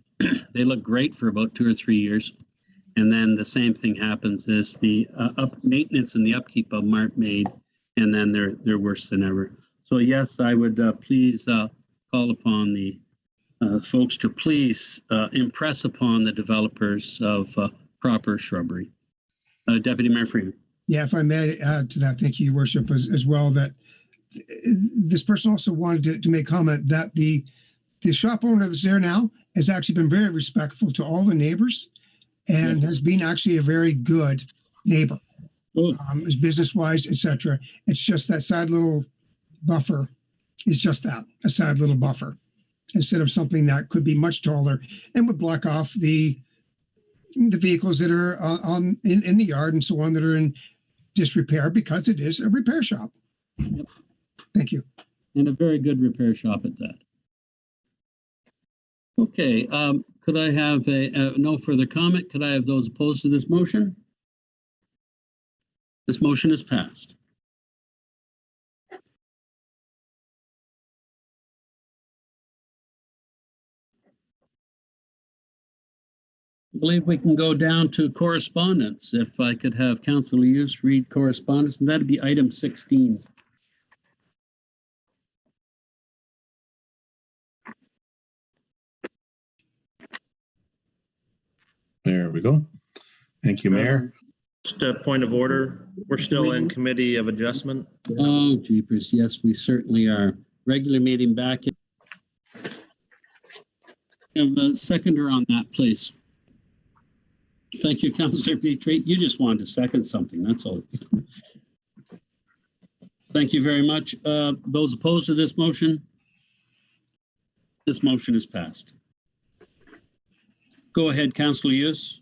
they look great for about 2 or 3 years, and then the same thing happens is the maintenance and the upkeep of them aren't made, and then they're worse than ever. So yes, I would please call upon the folks to please impress upon the developers of proper shrubbery. Deputy Mayor Freeman. Yeah, if I may add to that, thank you, Your Worship, as well, that this person also wanted to make comment that the shop owner that's there now has actually been very respectful to all the neighbors, and has been actually a very good neighbor, as business-wise, etc. It's just that sad little buffer is just that, a sad little buffer, instead of something that could be much taller and would block off the vehicles that are in the yard and so on, that are in disrepair, because it is a repair shop. Yep. Thank you. And a very good repair shop at that. Okay, could I have no further comment? Could I have those opposed to this motion? This motion is passed. I believe we can go down to correspondence. If I could have Councillor Hughes read correspondence, and that'd be item 16. There we go. Thank you, Mayor. Just a point of order. We're still in committee of adjustment. Oh, jeepers. Yes, we certainly are. Regular meeting back. Have a seconder on that, please. Thank you, Councillor Petrie. You just wanted to second something, that's all. Thank you very much. Those opposed to this motion? This motion is passed. Go ahead, Councillor Hughes.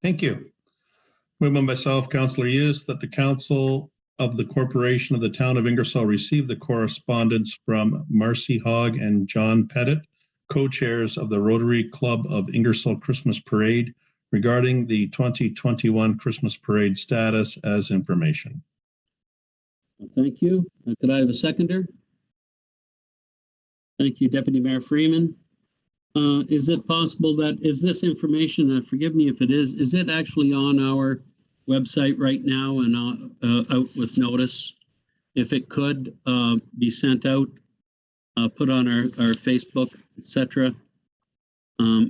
Thank you. Moved by myself, Councillor Hughes, that the Council of the Corporation of the Town of Ingersoll receive the correspondence from Marcy Hogg and John Pettit, co-chairs of the Rotary Club of Ingersoll Christmas Parade, regarding the 2021 Christmas Parade status as information. Thank you. Could I have a seconder? Thank you, Deputy Mayor Freeman. Is it possible that, is this information, forgive me if it is it actually on our website right now and out with notice? If it could be sent out, put on our Facebook, etc.,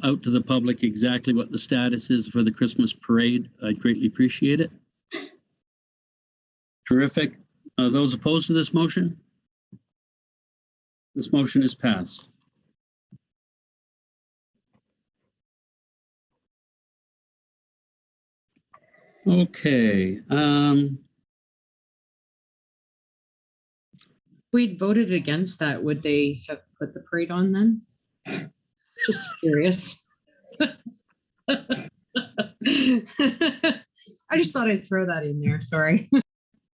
out to the public exactly what the status is for the Christmas parade, I'd greatly appreciate it. Terrific. Those opposed to this motion? This motion is passed. Okay. If we'd voted against that, would they have put the parade on then? Just curious. I just thought I'd throw that in there. Sorry.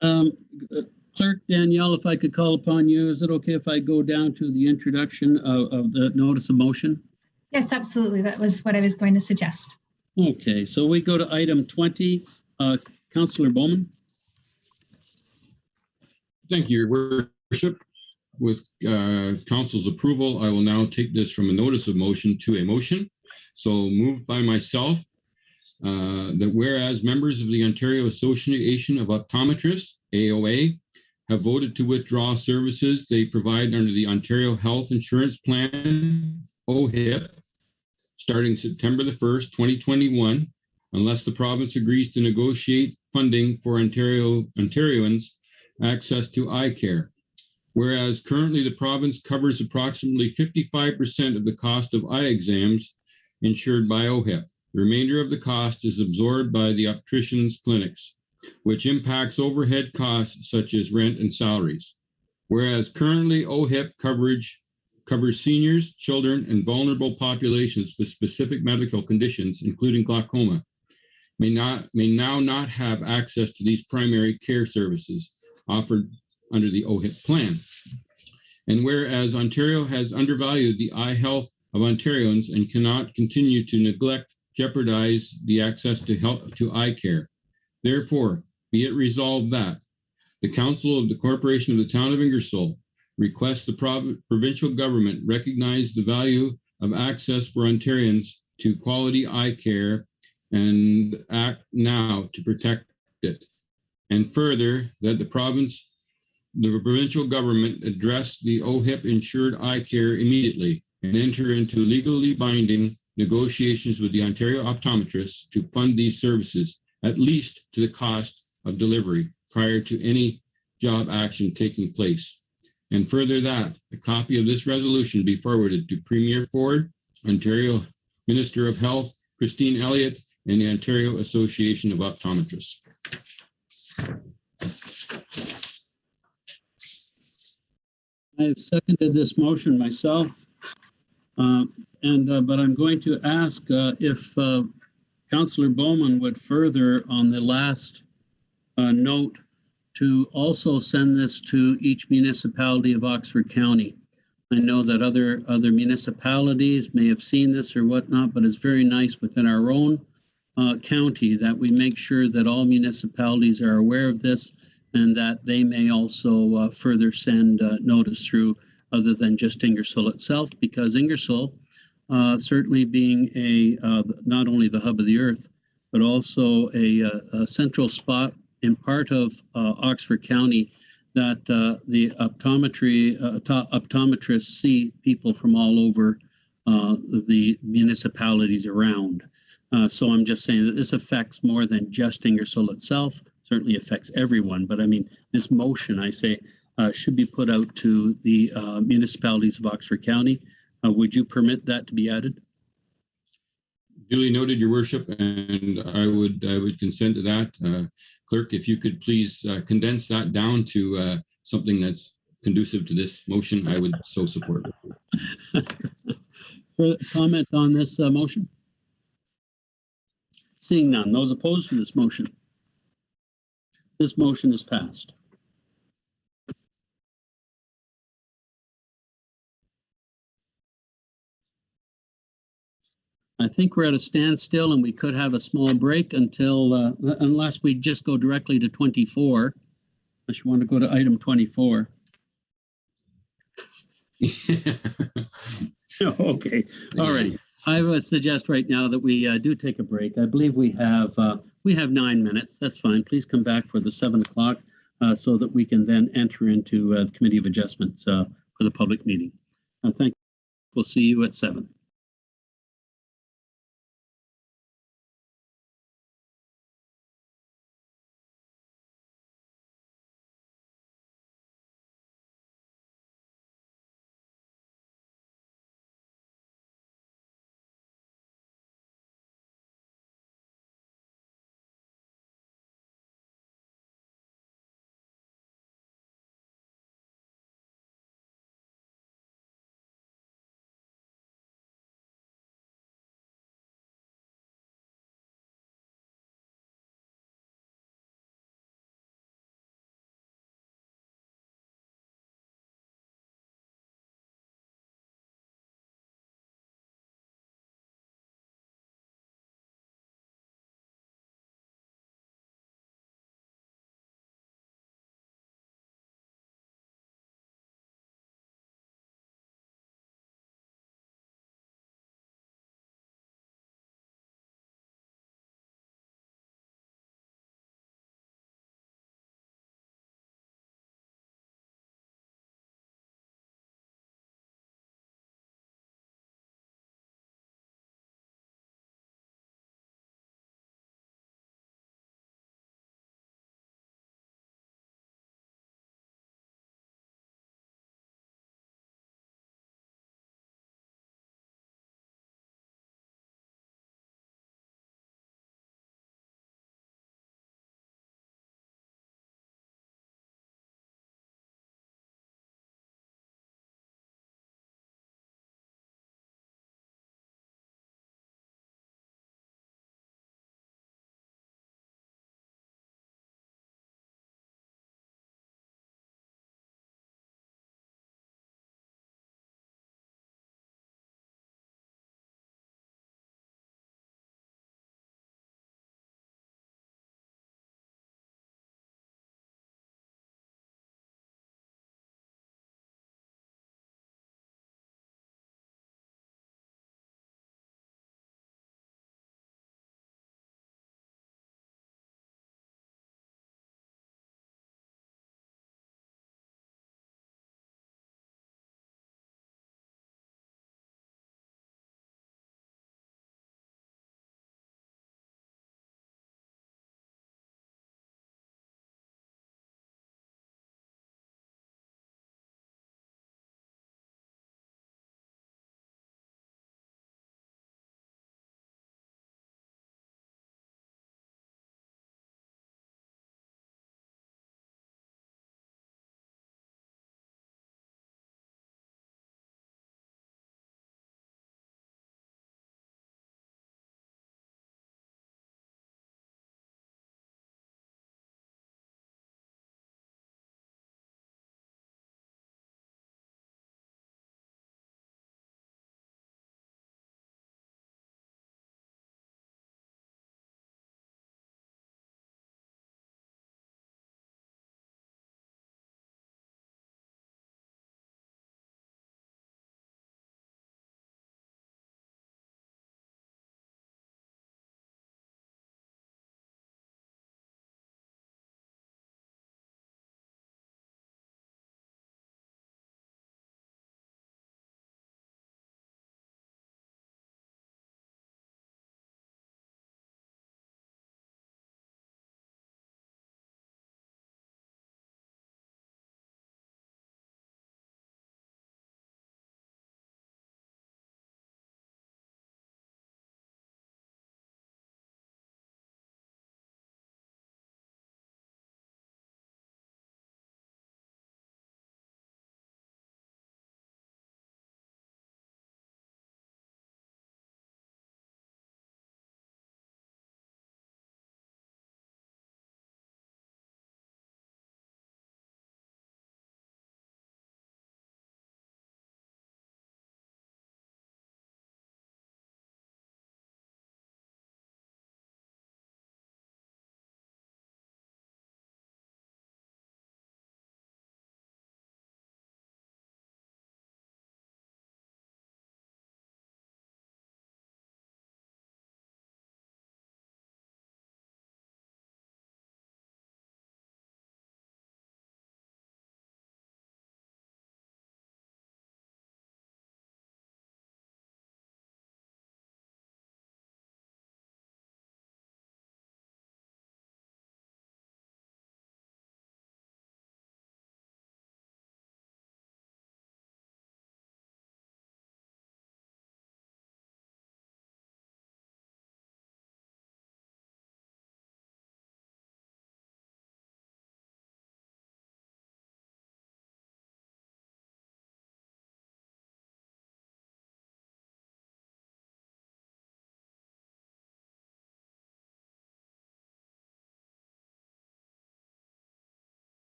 Clerk Danielle, if I could call upon you, is it okay if I go down to the introduction of the notice of motion? Yes, absolutely. That was what I was going to suggest. Okay, so we go to item 20. Councillor Bowman. Thank you, Your Worship. With council's approval, I will now take this from a notice of motion to a motion. So moved by myself, that whereas members of the Ontario Association of Optometrists, AOA, have voted to withdraw services they provide under the Ontario Health Insurance Plan, OHIP, starting September the 1st, 2021, unless the province agrees to negotiate funding for Ontarians access to eye care. Whereas currently the province covers approximately 55% of the cost of eye exams insured by OHIP. The remainder of the cost is absorbed by the opticians' clinics, which impacts overhead costs such as rent and salaries. Whereas currently OHIP coverage covers seniors, children, and vulnerable populations with specific medical conditions, including glaucoma, may now not have access to these primary care services offered under the OHIP plan. And whereas Ontario has undervalued the eye health of Ontarians and cannot continue to neglect, jeopardize the access to eye care. Therefore, be it resolved that the Council of the Corporation of the Town of Ingersoll requests the provincial government recognize the value of access for Ontarians to quality eye care and act now to protect it. And further, that the provincial government address the OHIP insured eye care immediately and enter into legally binding negotiations with the Ontario optometrists to fund these services, at least to the cost of delivery prior to any job action taking place. And further that a copy of this resolution be forwarded to Premier Ford, Ontario Minister of Health, Christine Elliott, and the Ontario Association of Optometrists. I have seconded this motion myself, but I'm going to ask if Councillor Bowman would further on the last note to also send this to each municipality of Oxford County. I know that other municipalities may have seen this or whatnot, but it's very nice within our own county that we make sure that all municipalities are aware of this and that they may also further send notice through other than just Ingersoll itself, because Ingersoll, certainly being not only the hub of the earth, but also a central spot in part of Oxford County that the optometrists see people from all over the municipalities around. So I'm just saying that this affects more than just Ingersoll itself, certainly affects everyone. But I mean, this motion, I say, should be put out to the municipalities of Oxford County. Would you permit that to be added? Duly noted, Your Worship, and I would consent to that. Clerk, if you could please condense that down to something that's conducive to this motion, I would so support. Further comment on this motion? Seeing none, those opposed to this motion? This motion is passed. I think we're at a standstill and we could have a small break until, unless we just go directly to 24. Unless you want to go to item 24. Okay, all righty. I would suggest right now that we do take a break. I believe we have 9 minutes. That's fine. Please come back for the 7 o'clock so that we can then enter into the Committee of Adjustments for the public meeting. Thank you. We'll see you at 7.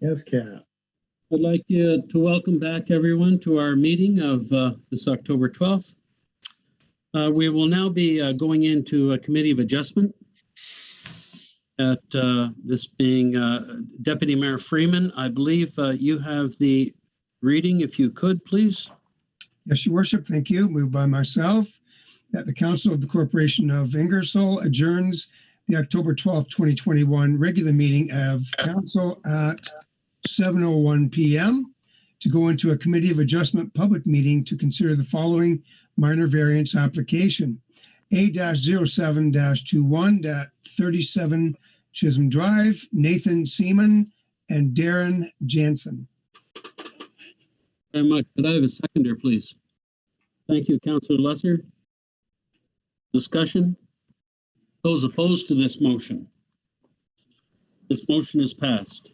Yes, Kat. I'd like you to welcome back everyone to our meeting of this October 12th. We will now be going into a committee of adjustment. At this being Deputy Mayor Freeman, I believe you have the reading, if you could, please. Yes, Your Worship, thank you. Moved by myself that the Council of the Corporation of Ingersoll adjourns the October 12th, 2021 regular meeting of Council at 7:01 p.m. to go into a Committee of Adjustment public meeting to consider the following minor variance application. A-07-21-37 Chisholm Drive, Nathan Seaman and Darren Jansen. Very much. Could I have a seconder, please? Thank you, Councillor Lesser. Discussion? Those opposed to this motion? This motion is passed.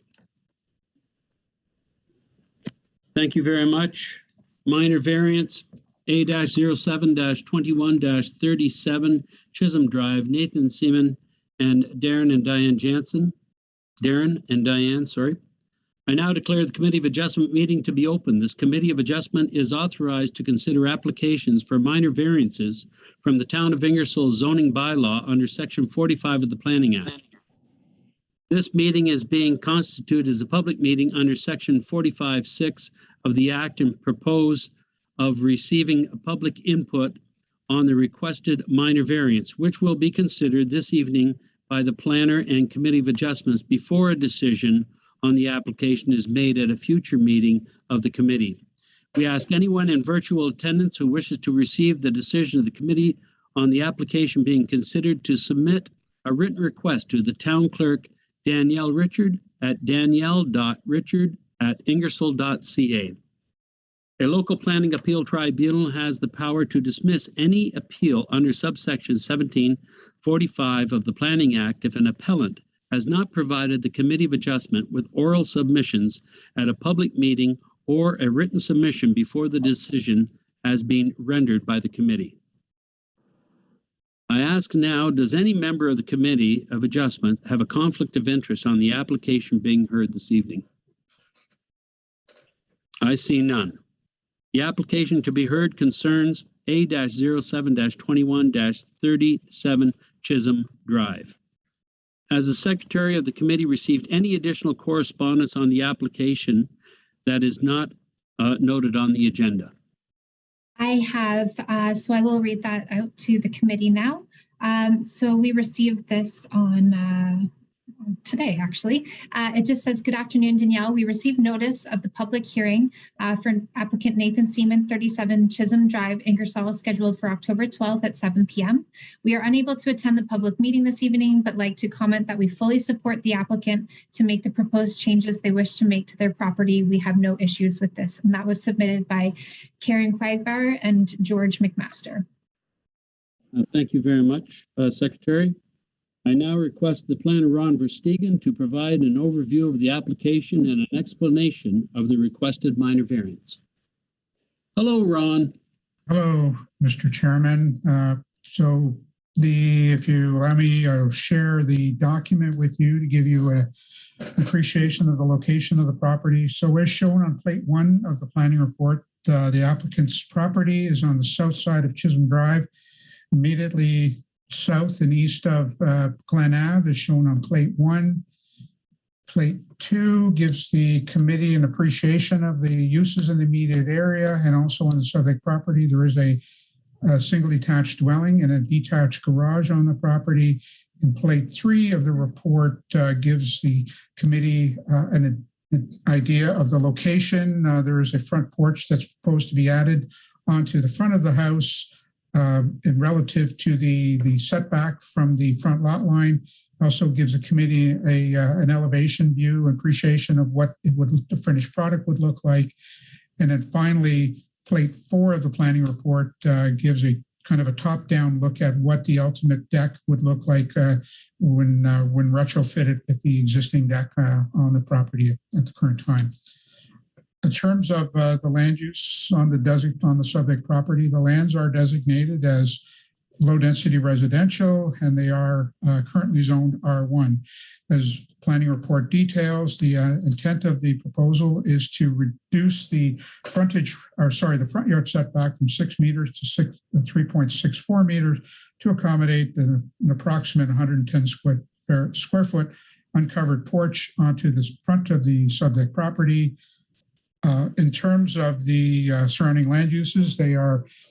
Thank you very much. Minor variance A-07-21-37 Chisholm Drive, Nathan Seaman and Darren and Diane Jansen. Darren and Diane, sorry. I now declare the Committee of Adjustment meeting to be open. This Committee of Adjustment is authorized to consider applications for minor variances from the Town of Ingersoll zoning bylaw under Section 45 of the Planning Act. This meeting is being constituted as a public meeting under Section 45(6) of the Act and propose of receiving public input on the requested minor variance, which will be considered this evening by the planner and Committee of Adjustments before a decision on the application is made at a future meeting of the committee. We ask anyone in virtual attendance who wishes to receive the decision of the committee on the application being considered to submit a written request to the town clerk, Danielle Richard, at danielle.richard@ingersoll.ca. A local planning appeal tribunal has the power to dismiss any appeal under subsection 1745 of the Planning Act if an appellant has not provided the Committee of Adjustment with oral submissions at a public meeting or a written submission before the decision has been rendered by the committee. I ask now, does any member of the Committee of Adjustment have a conflict of interest on the application being heard this evening? I see none. The application to be heard concerns A-07-21-37 Chisholm Drive. Has the Secretary of the Committee received any additional correspondence on the application that is not noted on the agenda? I have, so I will read that out to the committee now. So we received this on today, actually. It just says, good afternoon, Danielle. We received notice of the public hearing for applicant Nathan Seaman, 37 Chisholm Drive, Ingersoll, scheduled for October 12th at 7 p.m. We are unable to attend the public meeting this evening, but like to comment that we fully support the applicant to make the proposed changes they wish to make to their property. We have no issues with this. And that was submitted by Karen Quagbauer and George McMaster. Thank you very much, Secretary. I now request the planner, Ron Verstegen, to provide an overview of the application and an explanation of the requested minor variance. Hello, Ron. Hello, Mr. Chairman. If you allow me, I'll share the document with you to give you an appreciation of the location of the property. So as shown on plate 1 of the planning report, the applicant's property is on the south side of Chisholm Drive, immediately south and east of Glen Ave, is shown on plate 1. Plate 2 gives the committee an appreciation of the uses in the immediate area, and also on the subject property there is a single detached dwelling and a detached garage on the property. And plate 3 of the report gives the committee an idea of the location. There is a front porch that's proposed to be added onto the front of the house. And relative to the setback from the front lot line, also gives the committee an elevation view, appreciation of what the finished product would look like. And then finally, plate 4 of the planning report gives a kind of a top-down look at what the ultimate deck would look like when retrofitted with the existing deck on the property at the current time. In terms of the land use on the subject property, the lands are designated as low-density residential, and they are currently zoned R1. As planning report details, the intent of the proposal is to reduce the front yard setback from 6 meters to 3.64 meters to accommodate an approximate 110 square foot uncovered porch onto the front of the subject property. In terms of the surrounding land uses, they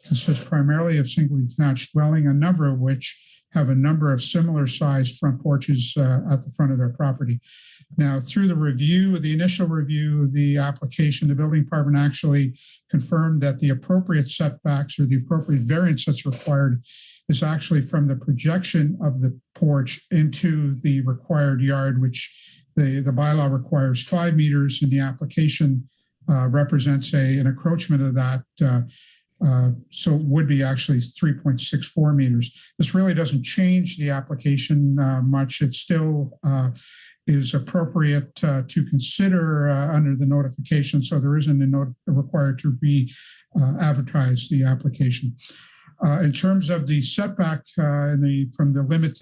consist primarily of single detached dwelling, a number of which have a number of similar sized front porches at the front of their property. Now, through the initial review of the application, the building department actually confirmed that the appropriate setbacks or the appropriate variance that's required is actually from the projection of the porch into the required yard, which the bylaw requires 5 meters, and the application represents an encroachment of that. So it would be actually 3.64 meters. This really doesn't change the application much. It still is appropriate to consider under the notification. So there isn't a note required to re-advertise the application. In terms of the setback from the limit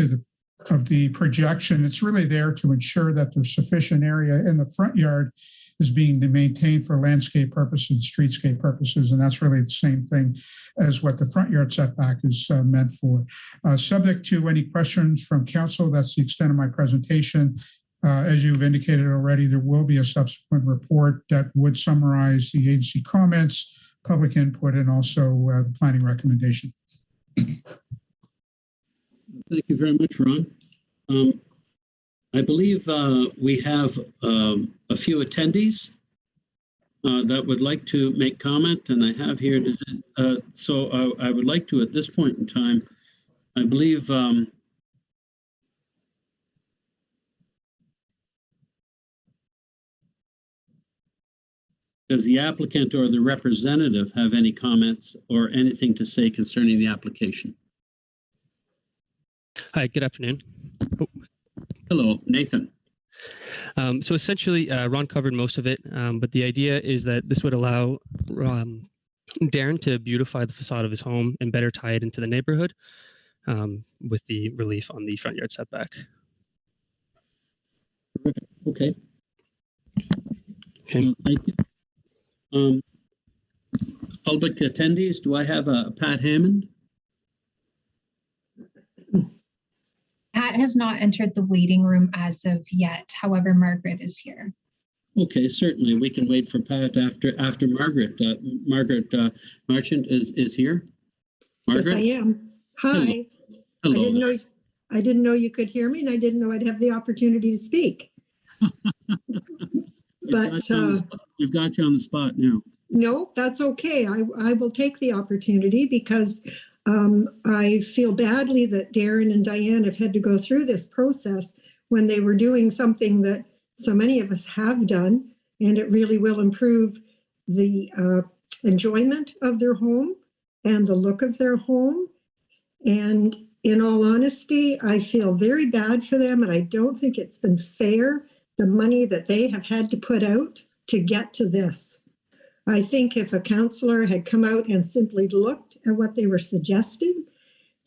of the projection, it's really there to ensure that there's sufficient area in the front yard is being maintained for landscape purposes, streetscape purposes, and that's really the same thing as what the front yard setback is meant for. Subject to any questions from council, that's the extent of my presentation. As you've indicated already, there will be a subsequent report that would summarize the agency comments, public input, and also the planning recommendation. Thank you very much, Ron. I believe we have a few attendees that would like to make comment, and I have here. So I would like to, at this point in time, I believe does the applicant or the representative have any comments or anything to say concerning the application? Hi, good afternoon. Oh. Hello, Nathan. So essentially, Ron covered most of it, but the idea is that this would allow Darren to beautify the facade of his home and better tie it into the neighborhood with the relief on the front yard setback. Okay. Thank you. Public attendees, do I have a Pat Hammond? Pat has not entered the waiting room as of yet. However, Margaret is here. Okay, certainly. We can wait for Pat after Margaret. Margaret Marchant is here. Margaret? Yes, I am. Hi. Hello. I didn't know you could hear me, and I didn't know I'd have the opportunity to speak. But we've got you on the spot now. No, that's okay. I will take the opportunity because I feel badly that Darren and Diane have had to go through this process when they were doing something that so many of us have done, and it really will improve the enjoyment of their home and the look of their home. And in all honesty, I feel very bad for them, and I don't think it's been fair, the money that they have had to put out to get to this. I think if a councillor had come out and simply looked at what they were suggesting,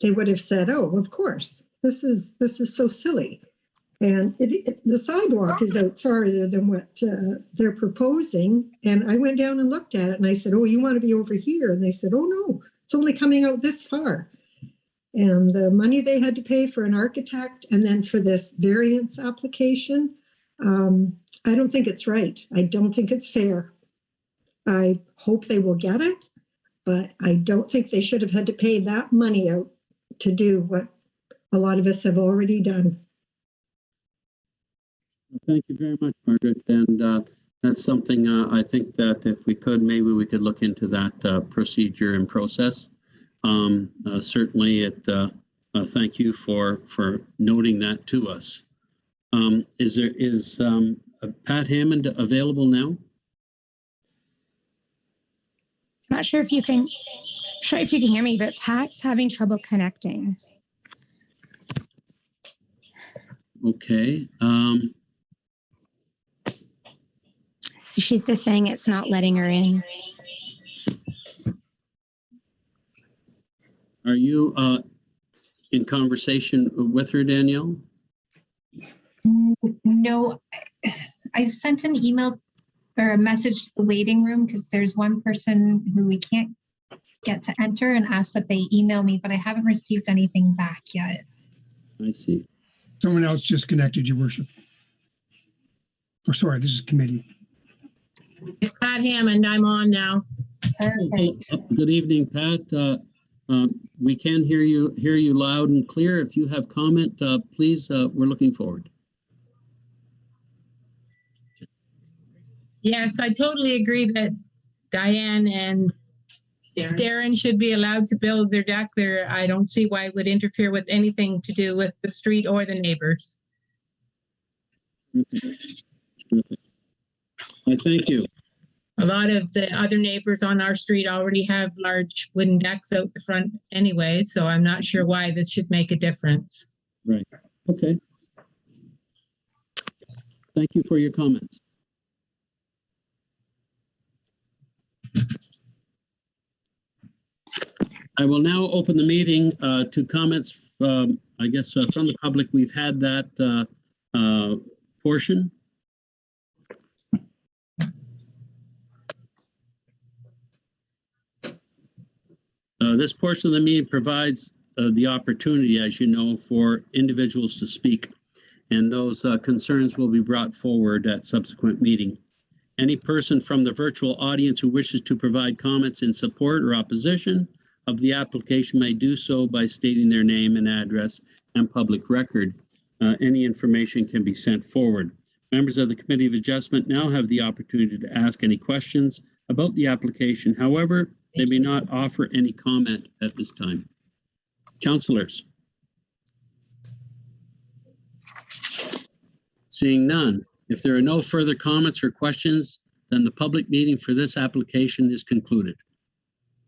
they would have said, oh, of course, this is so silly. And the sidewalk is out farther than what they're proposing. And I went down and looked at it and I said, oh, you want to be over here? And they said, oh, no, it's only coming out this far. And the money they had to pay for an architect and then for this variance application, I don't think it's right. I don't think it's fair. I hope they will get it, but I don't think they should have had to pay that money out to do what a lot of us have already done. Thank you very much, Margaret. And that's something I think that if we could, maybe we could look into that procedure and process. Certainly, thank you for noting that to us. Is Pat Hammond available now? Not sure if you can hear me, but Pat's having trouble connecting. Okay. So she's just saying it's not letting her in. Are you in conversation with her, Danielle? No, I've sent an email or a message to the waiting room because there's one person who we can't get to enter and ask that they email me, but I haven't received anything back yet. I see. Someone else just connected, Your Worship. Oh, sorry, this is committee. It's Pat Hammond. I'm on now. Perfect. Good evening, Pat. We can hear you loud and clear. If you have comment, please, we're looking forward. Yes, I totally agree that Diane and Darren should be allowed to build their deck there. I don't see why it would interfere with anything to do with the street or the neighbors. I thank you. A lot of the other neighbors on our street already have large wooden decks out the front anyway, so I'm not sure why this should make a difference. Right. Okay. Thank you for your comments. I will now open the meeting to comments from, I guess, from the public. We've had that portion. This portion of the meeting provides the opportunity, as you know, for individuals to speak, and those concerns will be brought forward at subsequent meeting. Any person from the virtual audience who wishes to provide comments in support or opposition of the application may do so by stating their name and address and public record. Any information can be sent forward. Members of the Committee of Adjustment now have the opportunity to ask any questions about the application. However, they may not offer any comment at this time. Councillors? Seeing none, if there are no further comments or questions, then the public meeting for this application is concluded.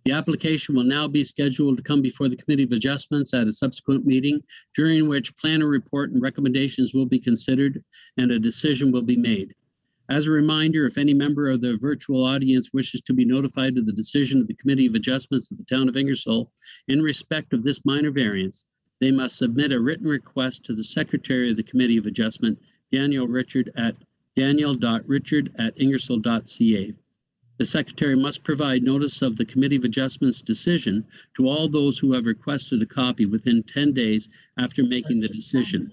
The application will now be scheduled to come before the Committee of Adjustments at a subsequent meeting, during which planner report and recommendations will be considered and a decision will be made. As a reminder, if any member of the virtual audience wishes to be notified of the decision of the Committee of Adjustments of the Town of Ingersoll in respect of this minor variance, they must submit a written request to the Secretary of the Committee of Adjustment, Daniel Richard, at daniel.richard@ingersoll.ca. The Secretary must provide notice of the Committee of Adjustments decision to all those who have requested a copy within 10 days after making the decision.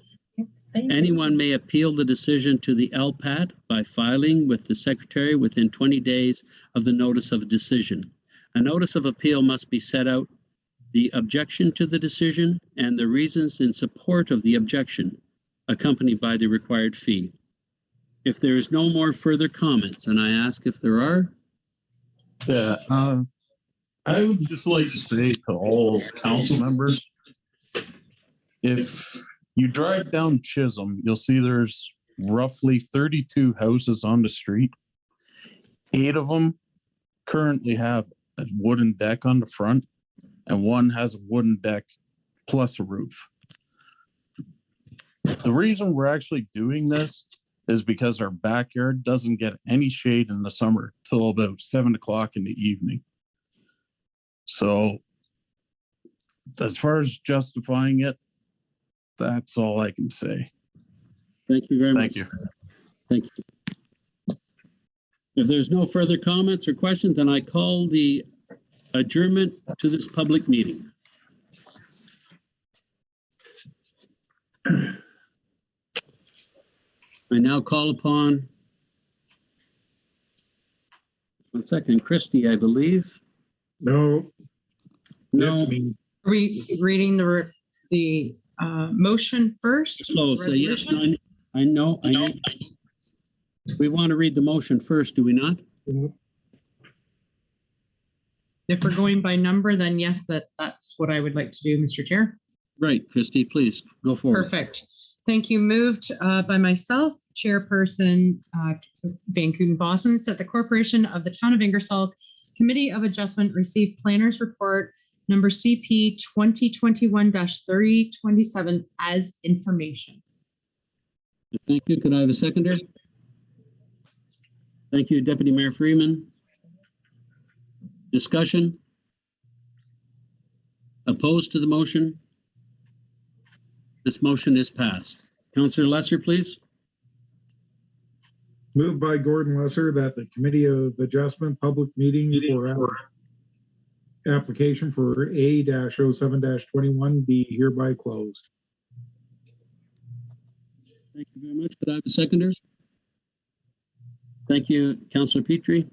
Anyone may appeal the decision to the LPAT by filing with the Secretary within 20 days of the notice of decision. A notice of appeal must be set out, the objection to the decision, and the reasons in support of the objection, accompanied by the required fee. If there is no more further comments, and I ask if there are. Yeah, I would just like to say to all council members, if you drive down Chisholm, you'll see there's roughly 32 houses on the street. 8 of them currently have a wooden deck on the front, and one has a wooden deck plus a roof. The reason we're actually doing this is because our backyard doesn't get any shade in the summer till about 7 o'clock in the evening. So as far as justifying it, that's all I can say. Thank you very much. Thank you. Thank you. If there's no further comments or questions, then I call the adjournment to this public meeting. I now call upon, one second, Christie, I believe. No. No. Are we reading the motion first? So yes, I know. We want to read the motion first, do we not? If we're going by number, then yes, that's what I would like to do, Mr. Chair. Right, Christie, please go forward. Perfect. Thank you. Moved by myself, Chairperson Van Kooten-Vossens, that the Corporation of the Town of Ingersoll Committee of Adjustment receive Planner's Report number CP 2021-3027 as information. Thank you. Could I have a seconder? Thank you, Deputy Mayor Freeman. Discussion? Opposed to the motion? This motion is passed. Councillor Lesser, please. Moved by Gordon Lesser that the Committee of Adjustment public meeting for application for A-07-21 be hereby closed. Thank you very much. Could I have a seconder? Thank you, Councillor Petrie.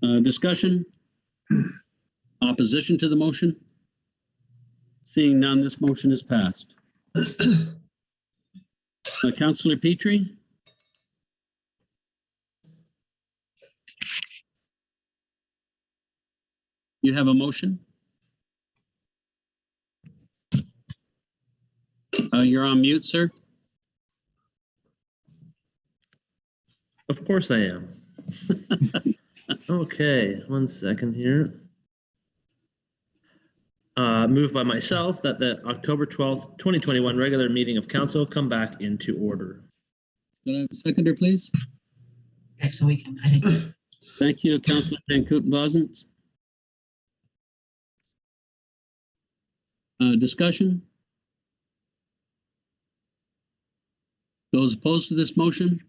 Discussion? Opposition to the motion? Seeing none, this motion is passed. Councillor Petrie? You have a motion? You're on mute, sir. Of course I am. Okay, 1 second here. Moved by myself that the October 12th, 2021 regular meeting of council come back into order. Could I have a seconder, please? Excellent. Thank you, Councillor Van Kouten-Bosent. Discussion? Those opposed to this motion?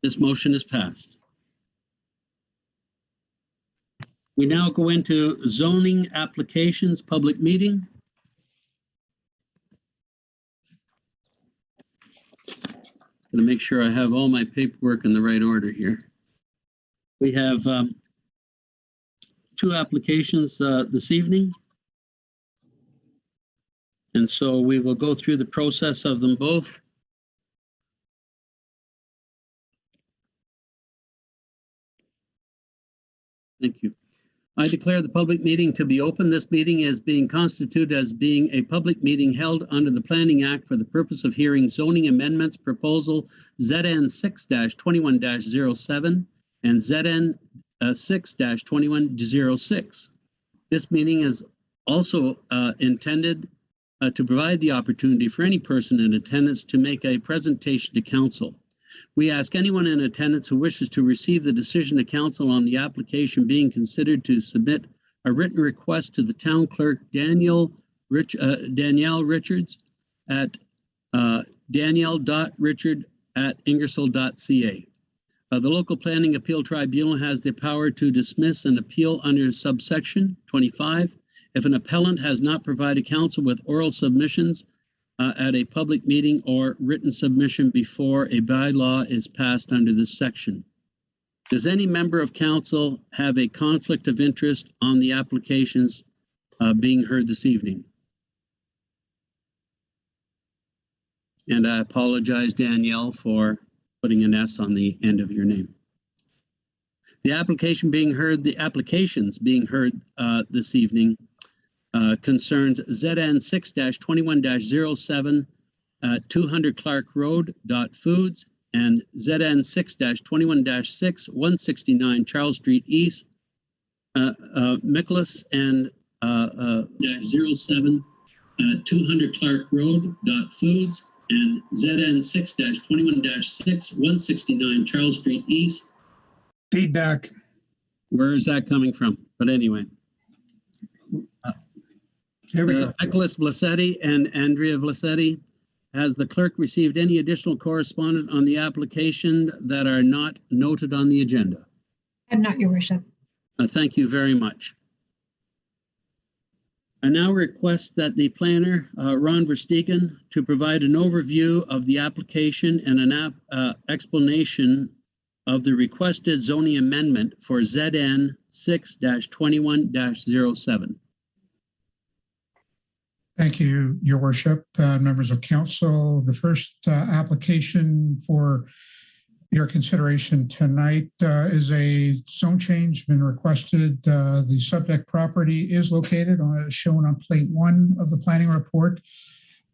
This motion is passed. We now go into zoning applications public meeting. Going to make sure I have all my paperwork in the right order here. We have 2 applications this evening. And so we will go through the process of them both. Thank you. I declare the public meeting to be open. This meeting is being constituted as being a public meeting held under the Planning Act for the purpose of hearing zoning amendments proposal ZN 6-21-07 and ZN 6-21-06. This meeting is also intended to provide the opportunity for any person in attendance to make a presentation to council. We ask anyone in attendance who wishes to receive the decision to council on the application being considered to submit a written request to the town clerk, Danielle Richards at danielle.richard@ingersoll.ca. The local planning appeal tribunal has the power to dismiss an appeal under subsection 25 if an appellant has not provided counsel with oral submissions at a public meeting or written submission before a bylaw is passed under this section. Does any member of council have a conflict of interest on the applications being heard this evening? And I apologize, Danielle, for putting an S on the end of your name. The applications being heard this evening concerns ZN 6-21-07 200 Clark Road, Foods, and ZN 6-21-6 169 Charles Street East, Nicholas, and 07 200 Clark Road, Foods, and ZN 6-21-6 169 Charles Street East. Feedback. Where is that coming from? But anyway. Here we go. Nicholas Vlasetti and Andrea Vlasetti. Has the clerk received any additional correspondence on the application that are not noted on the agenda? I have not, Your Worship. Thank you very much. I now request that the planner, Ron Verstegen, to provide an overview of the application and an explanation of the requested zoning amendment for ZN 6-21-07. Thank you, Your Worship, members of council. The first application for your consideration tonight is a zone change been requested. The subject property is located as shown on plate 1 of the planning report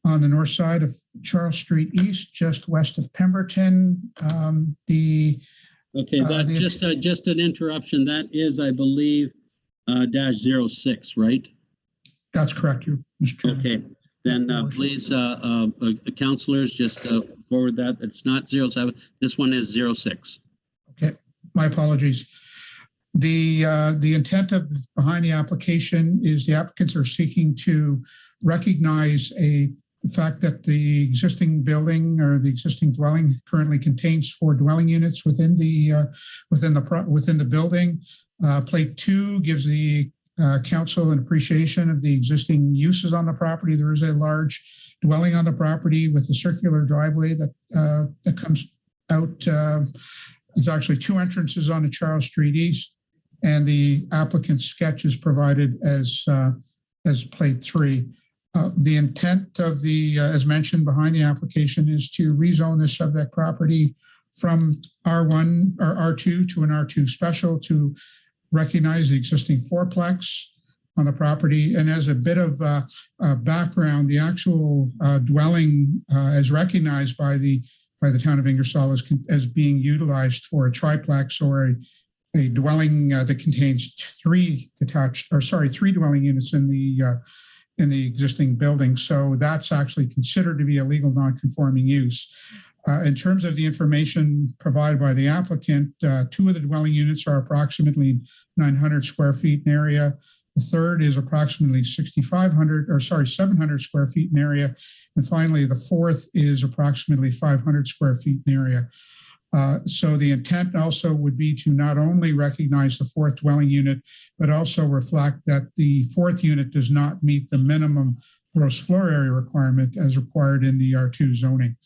on the north side of Charles Street East, just west of Pemberton. Okay, that's just an interruption. That is, I believe, -06, right? That's correct, Mr. Chairman. Okay, then please, councilors, just forward that. It's not 07. This one is 06. Okay, my apologies. The intent behind the application is the applicants are seeking to recognize the fact that the existing building or the existing dwelling currently contains 4 dwelling units within the building. Plate 2 gives the council an appreciation of the existing uses on the property. There is a large dwelling on the property with a circular driveway that comes out. There's actually 2 entrances on the Charles Street East, and the applicant's sketch is provided as plate 3. The intent of as mentioned behind the application, is to rezone this subject property from R1 or R2 to an R2 special to recognize the existing 4-plex on the property. And as a bit of background, the actual dwelling is recognized by the town of Ingersoll as being utilized for a triplex or a dwelling that contains 3 dwelling units in the existing building. So that's actually considered to be a legal non-conforming use. In terms of the information provided by the applicant, 2 of the dwelling units are approximately 900 square feet in area. The third is approximately 700 square feet in area. And finally, the fourth is approximately 500 square feet in area. So the intent also would be to not only recognize the 4th dwelling unit, but also reflect that the 4th unit does not meet the minimum gross floor area requirement as required in the R2 zoning.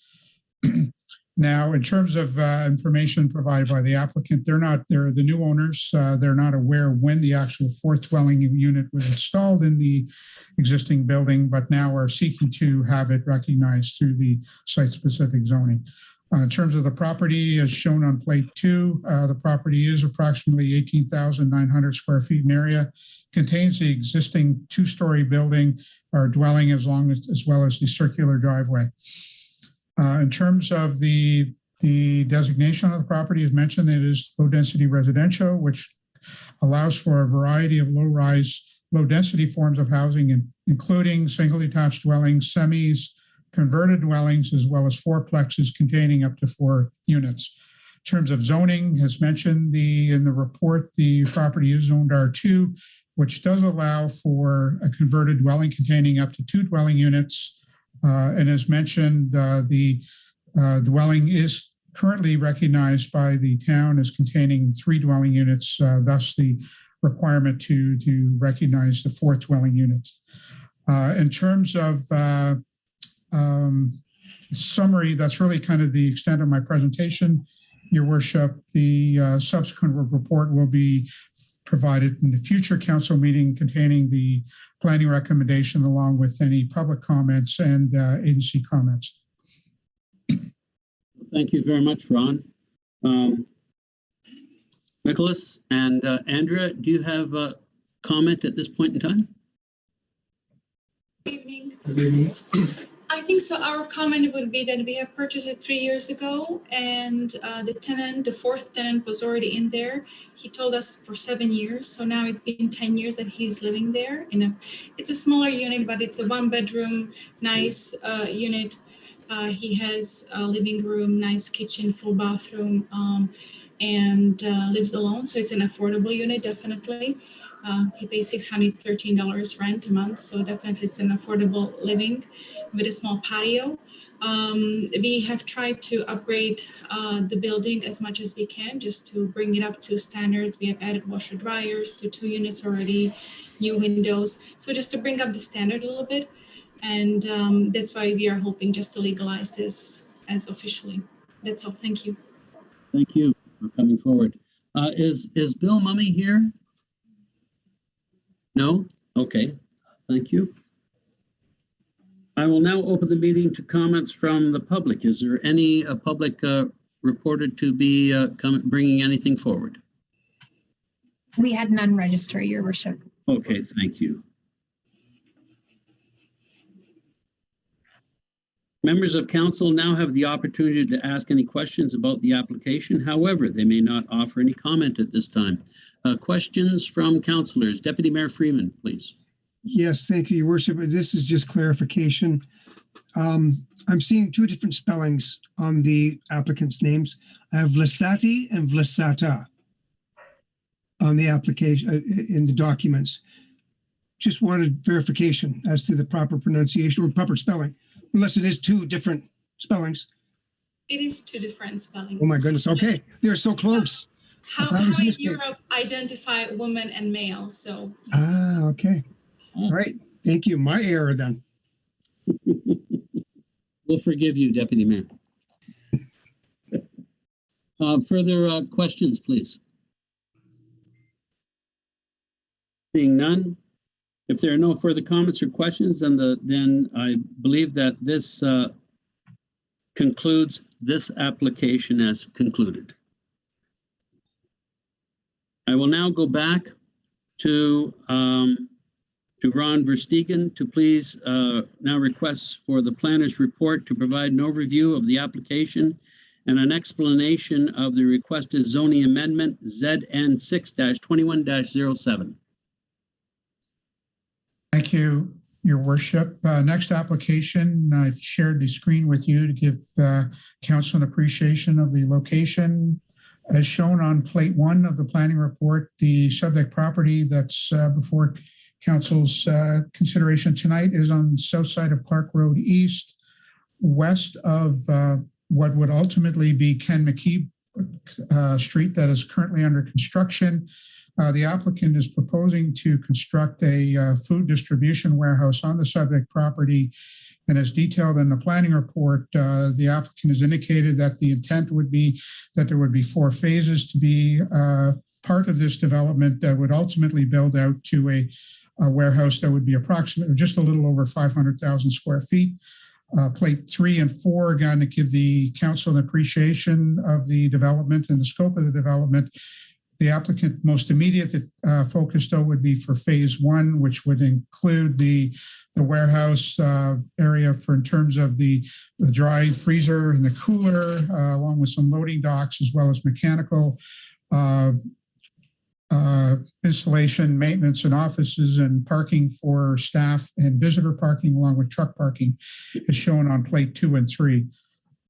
Now, in terms of information provided by the applicant, they're the new owners. They're not aware when the actual 4th dwelling unit was installed in the existing building, but now are seeking to have it recognized through the site-specific zoning. In terms of the property, as shown on plate 2, the property is approximately 18,900 square feet in area, contains the existing 2-story building or dwelling as well as the circular driveway. In terms of the designation of the property, as mentioned, it is low-density residential, which allows for a variety of low-density forms of housing, including single-detached dwellings, semis, converted dwellings, as well as 4-plexes containing up to 4 units. In terms of zoning, as mentioned in the report, the property is zoned R2, which does allow for a converted dwelling containing up to 2 dwelling units. And as mentioned, the dwelling is currently recognized by the town as containing 3 dwelling units, thus the requirement to recognize the 4th dwelling unit. In terms of summary, that's really kind of the extent of my presentation. Your worship, the subsequent report will be provided in the future council meeting containing the planning recommendation along with any public comments and agency comments. Thank you very much, Ron. Nicholas and Andrea, do you have a comment at this point in time? Good evening. I think so. Our comment would be that we have purchased it 3 years ago, and the 4th tenant was already in there. He told us for 7 years, so now it's been 10 years that he's living there. It's a smaller unit, but it's a 1-bedroom, nice unit. He has a living room, nice kitchen, full bathroom, and lives alone. So it's an affordable unit, definitely. He pays $613 rent a month, so definitely it's an affordable living with a small patio. We have tried to upgrade the building as much as we can just to bring it up to standards. We have added washer dryers to 2 units already, new windows. So just to bring up the standard a little bit. And that's why we are hoping just to legalize this as officially. That's all. Thank you. Thank you for coming forward. Is Bill Mummy here? No? Okay. Thank you. I will now open the meeting to comments from the public. Is there any public reported to be bringing anything forward? We had none register, Your Worship. Okay, thank you. Members of council now have the opportunity to ask any questions about the application. However, they may not offer any comment at this time. Questions from councillors. Deputy Mayor Freeman, please. Yes, thank you, Your Worship. This is just clarification. I'm seeing 2 different spellings on the applicant's names. I have Vlasati and Vlasata. on the application, in the documents. Just wanted verification as to the proper pronunciation or proper spelling, unless it is two different spellings. It is two different spellings. Oh my goodness. Okay. They're so close. How in Europe identify woman and male? So. Ah, okay. All right. Thank you. My error then. We'll forgive you, Deputy Mayor. Further questions, please? Seeing none. If there are no further comments or questions, then I believe that this concludes this application as concluded. I will now go back to Ron Verstegen to please now request for the planner's report to provide an overview of the application and an explanation of the requested zoning amendment ZN 6-21-07. Thank you, Your Worship. Next application, I've shared the screen with you to give council an appreciation of the location. As shown on plate 1 of the planning report, the subject property that's before council's consideration tonight is on the south side of Clark Road East, west of what would ultimately be Ken McKee Street that is currently under construction. The applicant is proposing to construct a food distribution warehouse on the subject property. And as detailed in the planning report, the applicant has indicated that the intent would be that there would be 4 phases to be part of this development that would ultimately build out to a warehouse that would be approximately just a little over 500,000 square feet. Plate 3 and 4, again, to give the council an appreciation of the development and the scope of the development. The applicant most immediate focus, though, would be for phase 1, which would include the warehouse area for in terms of the dry freezer and the cooler, along with some loading docks, as well as mechanical installation, maintenance, and offices, and parking for staff and visitor parking, along with truck parking, is shown on plate 2 and 3.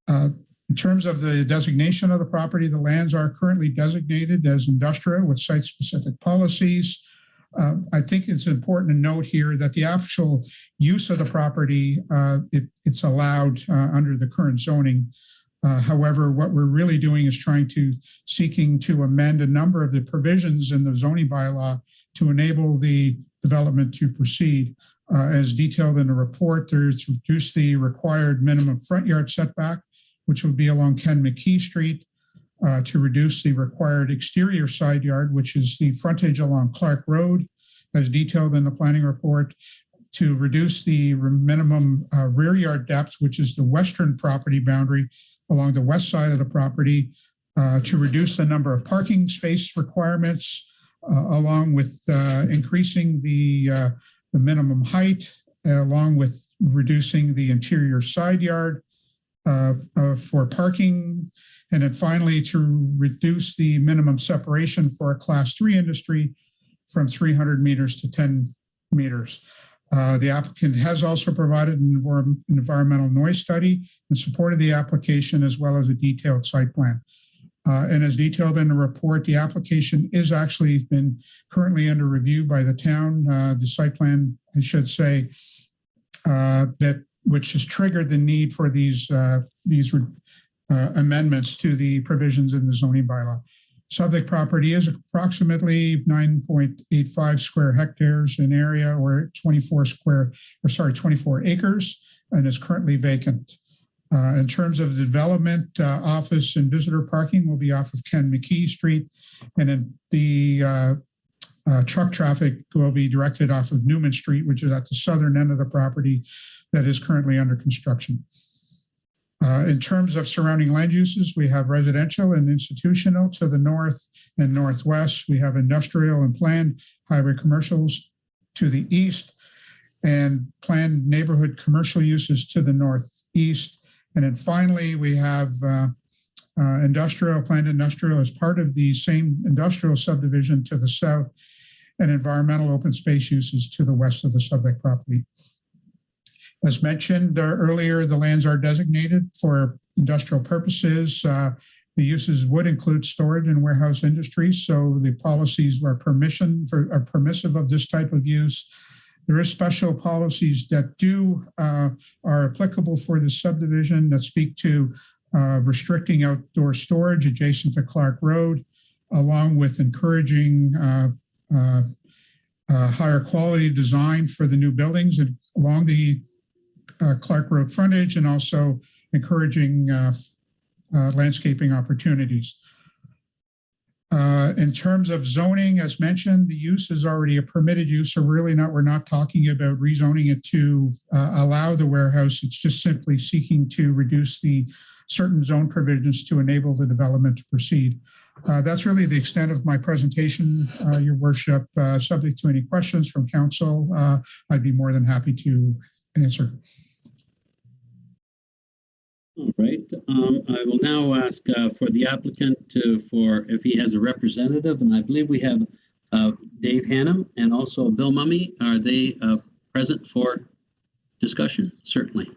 In terms of the designation of the property, the lands are currently designated as industrial with site-specific policies. I think it's important to note here that the actual use of the property, it's allowed under the current zoning. However, what we're really doing is seeking to amend a number of the provisions in the zoning bylaw to enable the development to proceed. As detailed in the report, there's reduced the required minimum front yard setback, which would be along Ken McKee Street, to reduce the required exterior side yard, which is the frontage along Clark Road, as detailed in the planning report, to reduce the minimum rear yard depth, which is the western property boundary along the west side of the property, to reduce the number of parking space requirements, along with increasing the minimum height, along with reducing the interior side yard for parking, and then finally to reduce the minimum separation for a class 3 industry from 300 meters to 10 meters. The applicant has also provided an environmental noise study in support of the application, as well as a detailed site plan. And as detailed in the report, the application is actually been currently under review by the town. The site plan, I should say, which has triggered the need for these amendments to the provisions in the zoning bylaw. Subject property is approximately 9.85 square hectares in area, or 24 acres, and is currently vacant. In terms of the development, office and visitor parking will be off of Ken McKee Street, and then the truck traffic will be directed off of Newman Street, which is at the southern end of the property that is currently under construction. In terms of surrounding land uses, we have residential and institutional to the north and northwest. We have industrial and planned highway commercials to the east, and planned neighborhood commercial uses to the northeast. And then finally, we have planned industrial as part of the same industrial subdivision to the south, and environmental open space uses to the west of the subject property. As mentioned earlier, the lands are designated for industrial purposes. The The uses would include storage and warehouse industries, so the policies are permissive of this type of use. There is special policies that are applicable for the subdivision that speak to restricting outdoor storage adjacent to Clark Road, along with encouraging higher quality design for the new buildings and along the Clark Road frontage, and also encouraging landscaping opportunities. In terms of zoning, as mentioned, the use is already a permitted use, so really we're not talking about rezoning it to allow the warehouse. It's just simply seeking to reduce the certain zone provisions to enable the development to proceed. That's really the extent of my presentation, Your Worship. Subject to any questions from council, I'd be more than happy to answer. All right. I will now ask for the applicant for if he has a representative, and I believe we have Dave Hannum and also Bill Mummy. Are they present for discussion? Certainly.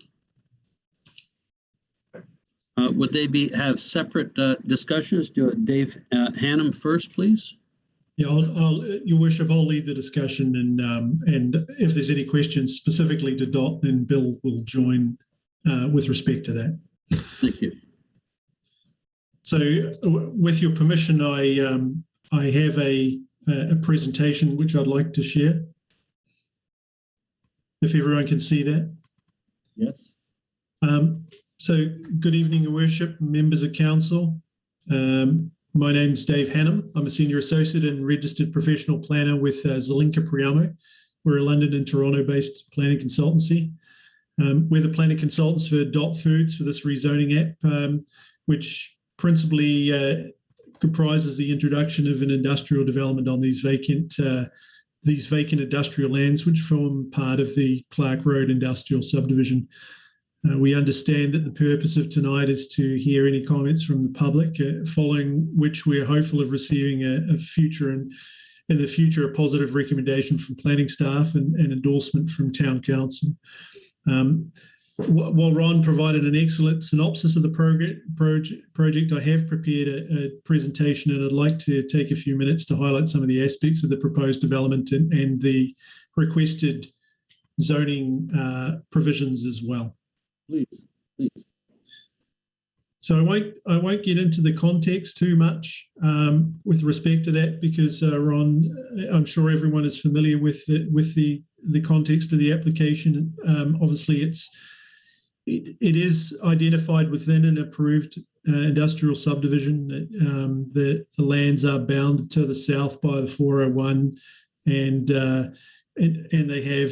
Would they have separate discussions? Do Dave Hannum first, please. Yeah, Your Worship, I'll lead the discussion, and if there's any questions specifically to Dot, then Bill will join with respect to that. Thank you. So, with your permission, I have a presentation which I'd like to share. If everyone can see that. Yes. So, good evening, Your Worship, members of council. My name's Dave Hannum. I'm a senior associate and registered professional planner with Zelenka Priamo. We're a London and Toronto-based planning consultancy. We're the planning consultants for Dot Foods for this rezoning app, which principally comprises the introduction of an industrial development on these vacant industrial lands, which form part of the Clark Road industrial subdivision. We understand that the purpose of tonight is to hear any comments from the public, following which we're hopeful of receiving a future and in the future a positive recommendation from planning staff and endorsement from town council. While Ron provided an excellent synopsis of the project, I have prepared a presentation, and I'd like to take a few minutes to highlight some of the aspects of the proposed development and the requested zoning provisions as well. Please. So I won't get into the context too much with respect to that, because Ron, I'm sure everyone is familiar with the context of the application. Obviously, it is identified within an approved industrial subdivision. The lands are bounded to the south by the 401, and they have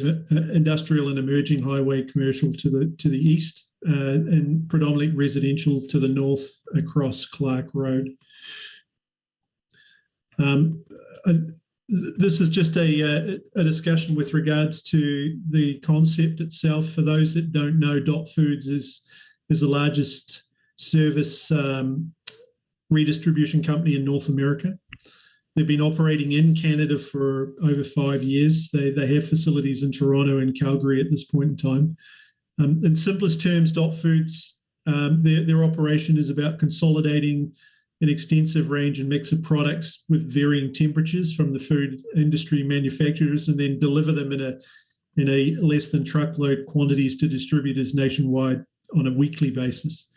industrial and emerging highway commercial to the east, and predominantly residential to the north across Clark Road. This is just a discussion with regards to the concept itself. For those that don't know, Dot Foods is the largest service redistribution company in North America. They've been operating in Canada for over 5 years. They have facilities in Toronto and Calgary at this point in time. In simplest terms, Dot Foods, their operation is about consolidating an extensive range and mix of products with varying temperatures from the food industry manufacturers, and then deliver them in a less than truckload quantities to distributors nationwide on a weekly basis.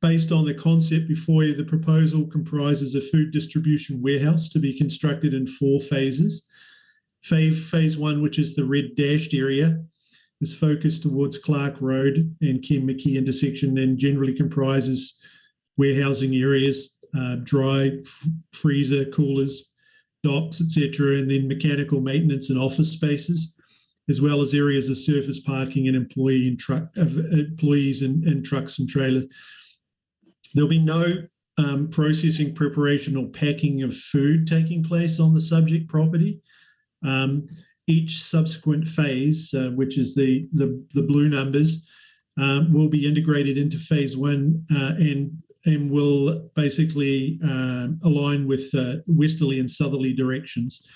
Based on the concept before you, the proposal comprises a food distribution warehouse to be constructed in 4 phases. Phase 1, which is the red dashed area, is focused towards Clark Road and Ken McKee intersection, and generally comprises warehousing areas, dry freezer, coolers, docks, etc., and then mechanical maintenance and office spaces, as well as areas of surface parking and employees and trucks and trailers. There'll be no processing, preparation, or packing of food taking place on the subject property. Each subsequent phase, which is the blue numbers, will be integrated into phase 1 and will basically align with westerly and southerly directions.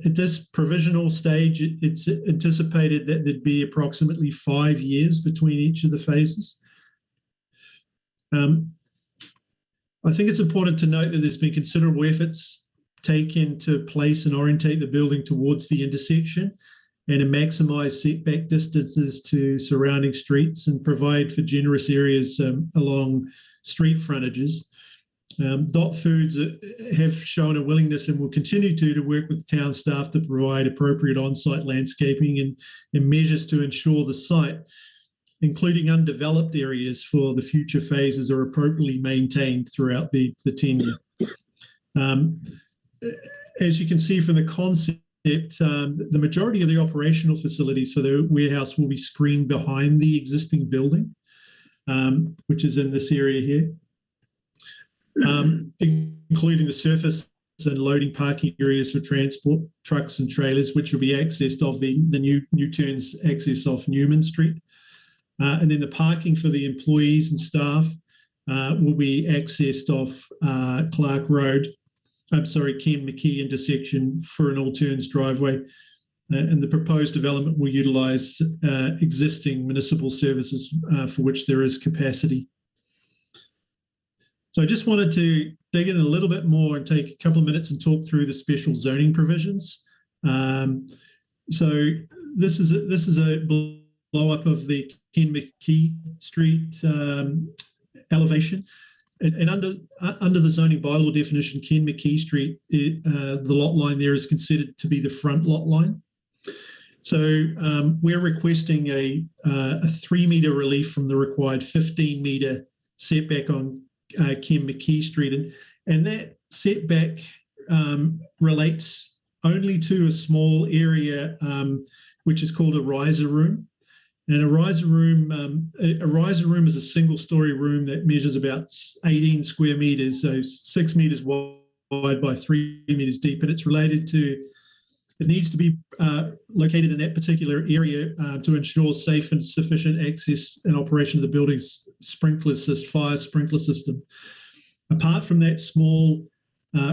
At this provisional stage, it's anticipated that there'd be approximately 5 years between each of the phases. I think it's important to note that there's been considerable efforts taken to place and orientate the building towards the intersection and to maximise setback distances to surrounding streets and provide for generous areas along street frontages. Dot Foods have shown a willingness and will continue to work with town staff to provide appropriate on-site landscaping and measures to ensure the site, including undeveloped areas for the future phases, are appropriately maintained throughout the tenure. As you can see from the concept, the majority of the operational facilities for the warehouse will be screened behind the existing building, which is in this area here. Including the surface and loading parking areas for transport, trucks and trailers, which will be accessed off the new turns access off Newman Street. And then the parking for the employees and staff will be accessed off Clark Road, Ken McKee intersection for an all turns driveway. And the proposed development will utilise existing municipal services for which there is capacity. So I just wanted to dig in a little bit more and take a couple of minutes and talk through the special zoning provisions. So this is a blow up of the Ken McKee Street elevation, and under the zoning bylaw definition, Ken McKee Street, the lot line there is considered to be the front lot line. So we're requesting a 3 metre relief from the required 15 metre setback on Ken McKee Street, and that setback relates only to a small area which is called a riser room. And a riser room is a single-story room that measures about 18 square meters, so 6 meters wide by 3 meters deep, and it's related to. It needs to be located in that particular area to ensure safe and sufficient access and operation of the building's fire sprinkler system. Apart from that small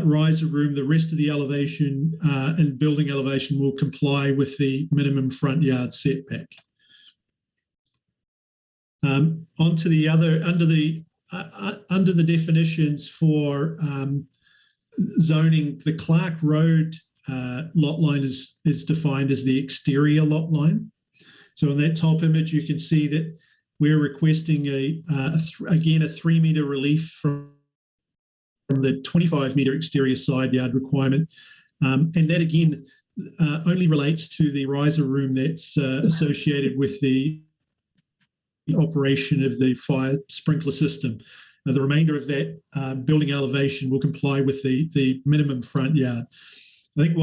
riser room, the rest of the elevation and building elevation will comply with the minimum front yard setback. Onto the other, under the definitions for zoning, the Clark Road lot line is defined as the exterior lot line. So in that top image, you can see that we're requesting again a 3 metre relief from the 25 metre exterior side yard requirement, and that again only relates to the riser room that's associated with the operation of the fire sprinkler system. The remainder of that building elevation will comply with the minimum front yard. I think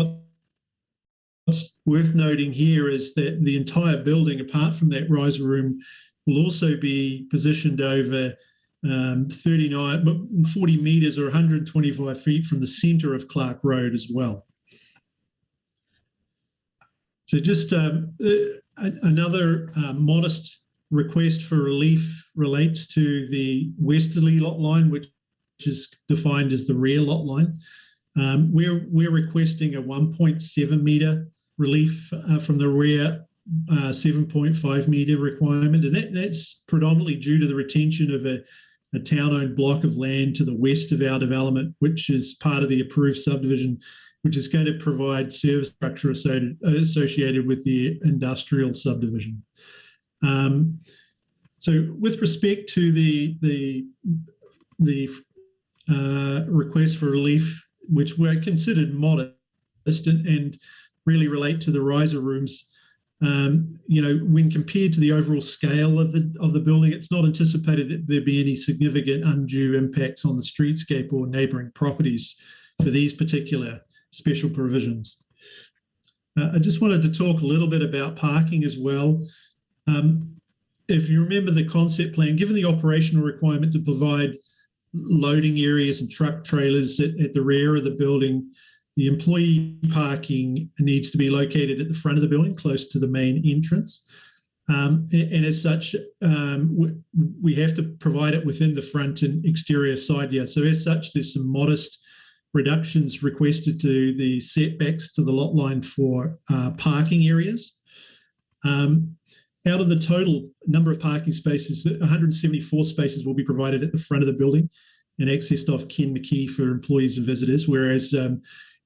what's worth noting here is that the entire building, apart from that riser room, will also be positioned over 40 metres or 125 feet from the centre of Clark Road as well. So just another modest request for relief relates to the westerly lot line, which is defined as the rear lot line. We're requesting a 1.7 metre relief from the rear 7.5 metre requirement, and that's predominantly due to the retention of a town-owned block of land to the west of our development, which is part of the approved subdivision, which is going to provide service structure associated with the industrial subdivision. So with respect to the request for relief, which were considered modest and really relate to the riser rooms, when compared to the overall scale of the building, it's not anticipated that there be any significant undue impacts on the streetscape or neighbouring properties for these particular special provisions. I just wanted to talk a little bit about parking as well. If you remember the concept plan, given the operational requirement to provide loading areas and truck trailers at the rear of the building, the employee parking needs to be located at the front of the building, close to the main entrance. And as such, we have to provide it within the front and exterior side yard. So as such, there's some modest reductions requested to the setbacks to the lot line for parking areas. Out of the total number of parking spaces, 174 spaces will be provided at the front of the building. and accessed off Ken McKee for employees and visitors. Whereas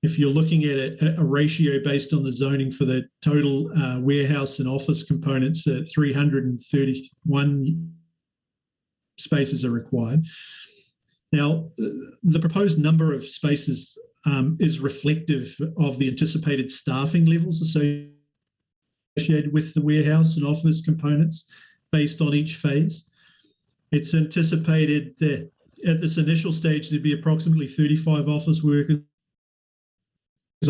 if you're looking at a ratio based on the zoning for the total warehouse and office components, 331 spaces are required. Now, the proposed number of spaces is reflective of the anticipated staffing levels associated with the warehouse and office components based on each phase. It's anticipated that at this initial stage, there'd be approximately 35 office workers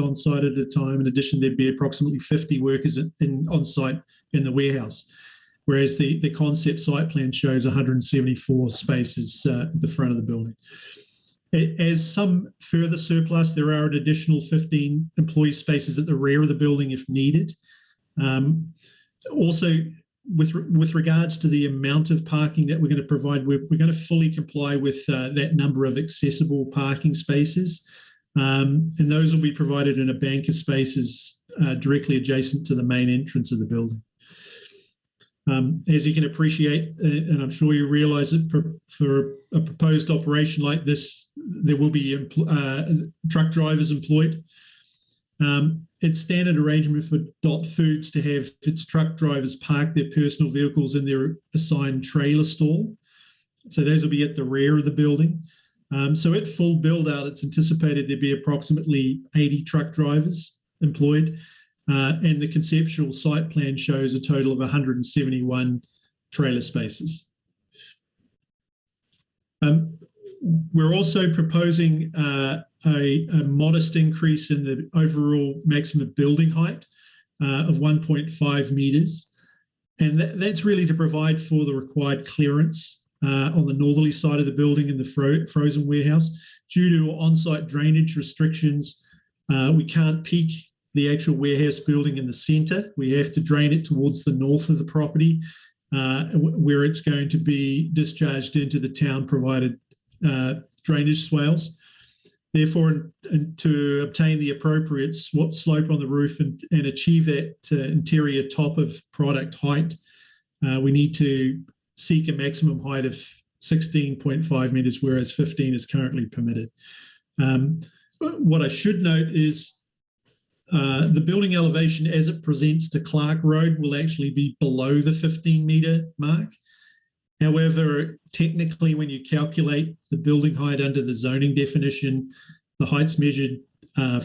on site at a time. In addition, there'd be approximately 50 workers on site in the warehouse, whereas the concept site plan shows 174 spaces at the front of the building. As some further surplus, there are an additional 15 employee spaces at the rear of the building if needed. Also, with regards to the amount of parking that we're going to provide, we're going to fully comply with that number of accessible parking spaces. And those will be provided in a bank of spaces directly adjacent to the main entrance of the building. As you can appreciate, and I'm sure you realize that for a proposed operation like this, there will be truck drivers employed. It's standard arrangement for Dot Foods to have its truck drivers park their personal vehicles in their assigned trailer stall. So those will be at the rear of the building. So at full build out, it's anticipated there'd be approximately 80 truck drivers employed. And the conceptual site plan shows a total of 171 trailer spaces. We're also proposing a modest increase in the overall maximum building height of 1.5 meters. And that's really to provide for the required clearance on the northerly side of the building in the frozen warehouse. Due to on-site drainage restrictions, we can't peak the actual warehouse building in the center. We have to drain it towards the north of the property where it's going to be discharged into the town provided drainage swales. Therefore, to obtain the appropriate slope on the roof and achieve that interior top of product height, we need to seek a maximum height of 16.5 meters, whereas 15 is currently permitted. What I should note is the building elevation as it presents to Clark Road will actually be below the 15-meter mark. However, technically, when you calculate the building height under the zoning definition, the height's measured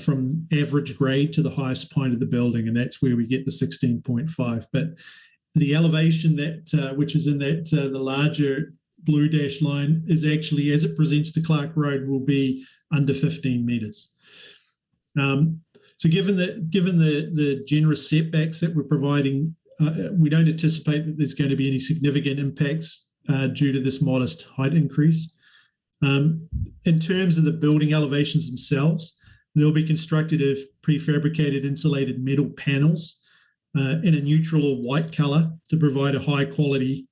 from average grade to the highest point of the building, and that's where we get the 16.5. But the elevation that which is in that the larger blue dash line is actually, as it presents to Clark Road, will be under 15 meters. So given the generous setbacks that we're providing, we don't anticipate that there's going to be any significant impacts due to this modest height increase. In terms of the building elevations themselves, they'll be constructed of prefabricated insulated metal panels in a neutral or white color to provide a high quality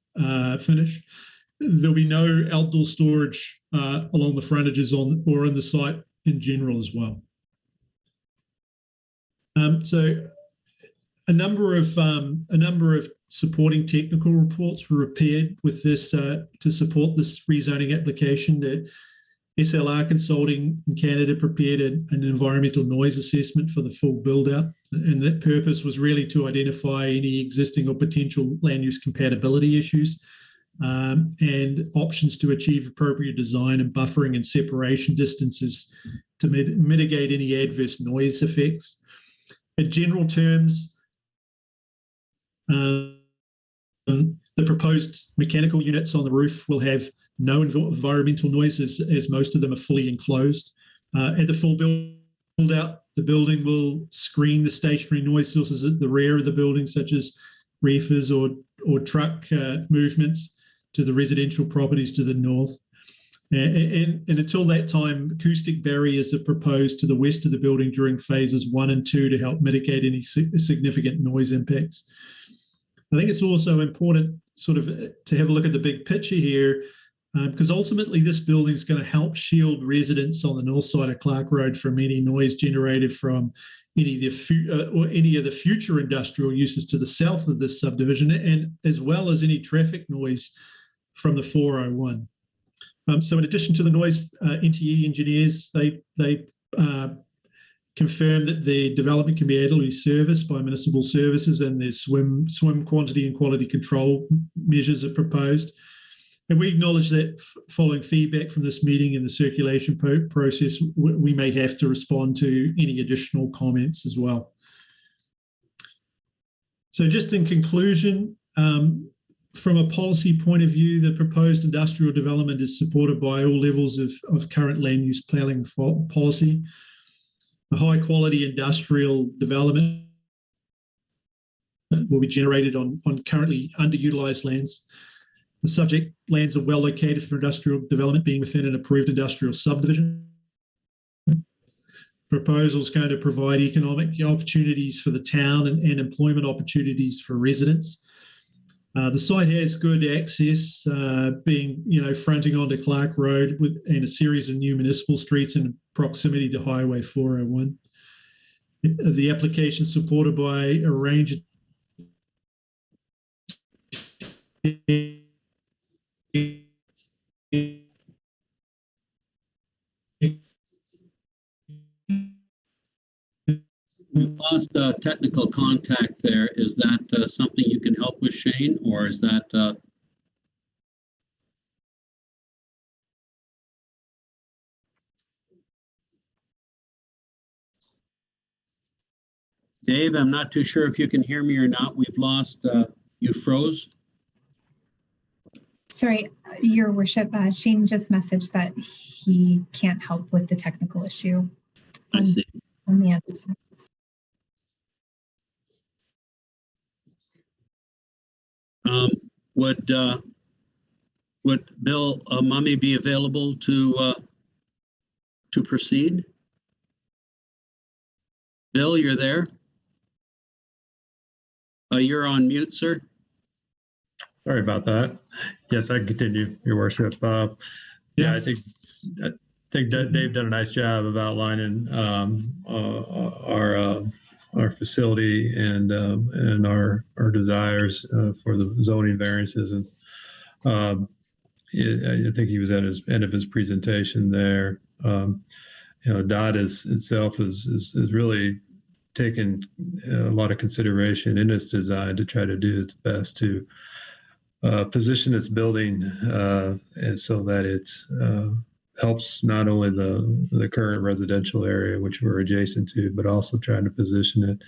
finish. There'll be no outdoor storage along the frontages or in the site in general as well. So a number of supporting technical reports were prepared with this to support this rezoning application. That SLR Consulting in Canada prepared an environmental noise assessment for the full build out, and that purpose was really to identify any existing or potential land use compatibility issues and options to achieve appropriate design and buffering and separation distances to mitigate any adverse noise effects. In general terms, the proposed mechanical units on the roof will have no environmental noise as most of them are fully enclosed. At the full build out, the building will screen the stationary noise sources at the rear of the building, such as reefers or truck movements to the residential properties to the north. And until that time, acoustic barriers are proposed to the west of the building during phases 1 and 2 to help mitigate any significant noise impacts. I think it's also important sort of to have a look at the big picture here, because ultimately this building is going to help shield residents on the north side of Clark Road from any noise generated from any of the future industrial uses to the south of this subdivision, and as well as any traffic noise from the 401. So in addition to the noise, NTE engineers, they confirm that the development can be adequately serviced by municipal services, and their swim quantity and quality control measures are proposed. And we acknowledge that following feedback from this meeting and the circulation process, we may have to respond to any additional comments as well. So just in conclusion, from a policy point of view, the proposed industrial development is supported by all levels of current land use planning policy. A high quality industrial development will be generated on currently underutilized lands. The subject lands are well located for industrial development, being within an approved industrial subdivision. Proposal is going to provide economic opportunities for the town and employment opportunities for residents. The site has good access, being fronting onto Clark Road and a series of new municipal streets in proximity to Highway 401. The application is supported by a range of We lost technical contact there. Is that something you can help with, Shane, or is that? Dave, I'm not too sure if you can hear me or not. We've lost, you froze. Sorry, Your Worship, Shane just messaged that he can't help with the technical issue. I see. On the other side. Would Bill Mummy be available to proceed? Bill, you're there? You're on mute, sir. Sorry about that. Yes, I can continue, Your Worship. Yeah, I think that they've done a nice job of outlining our facility and our desires for the zoning variances, and I think he was at his end of his presentation there. DOT itself is really taken a lot of consideration in its design to try to do its best to position its building and so that it helps not only the current residential area which we're adjacent to, but also trying to position it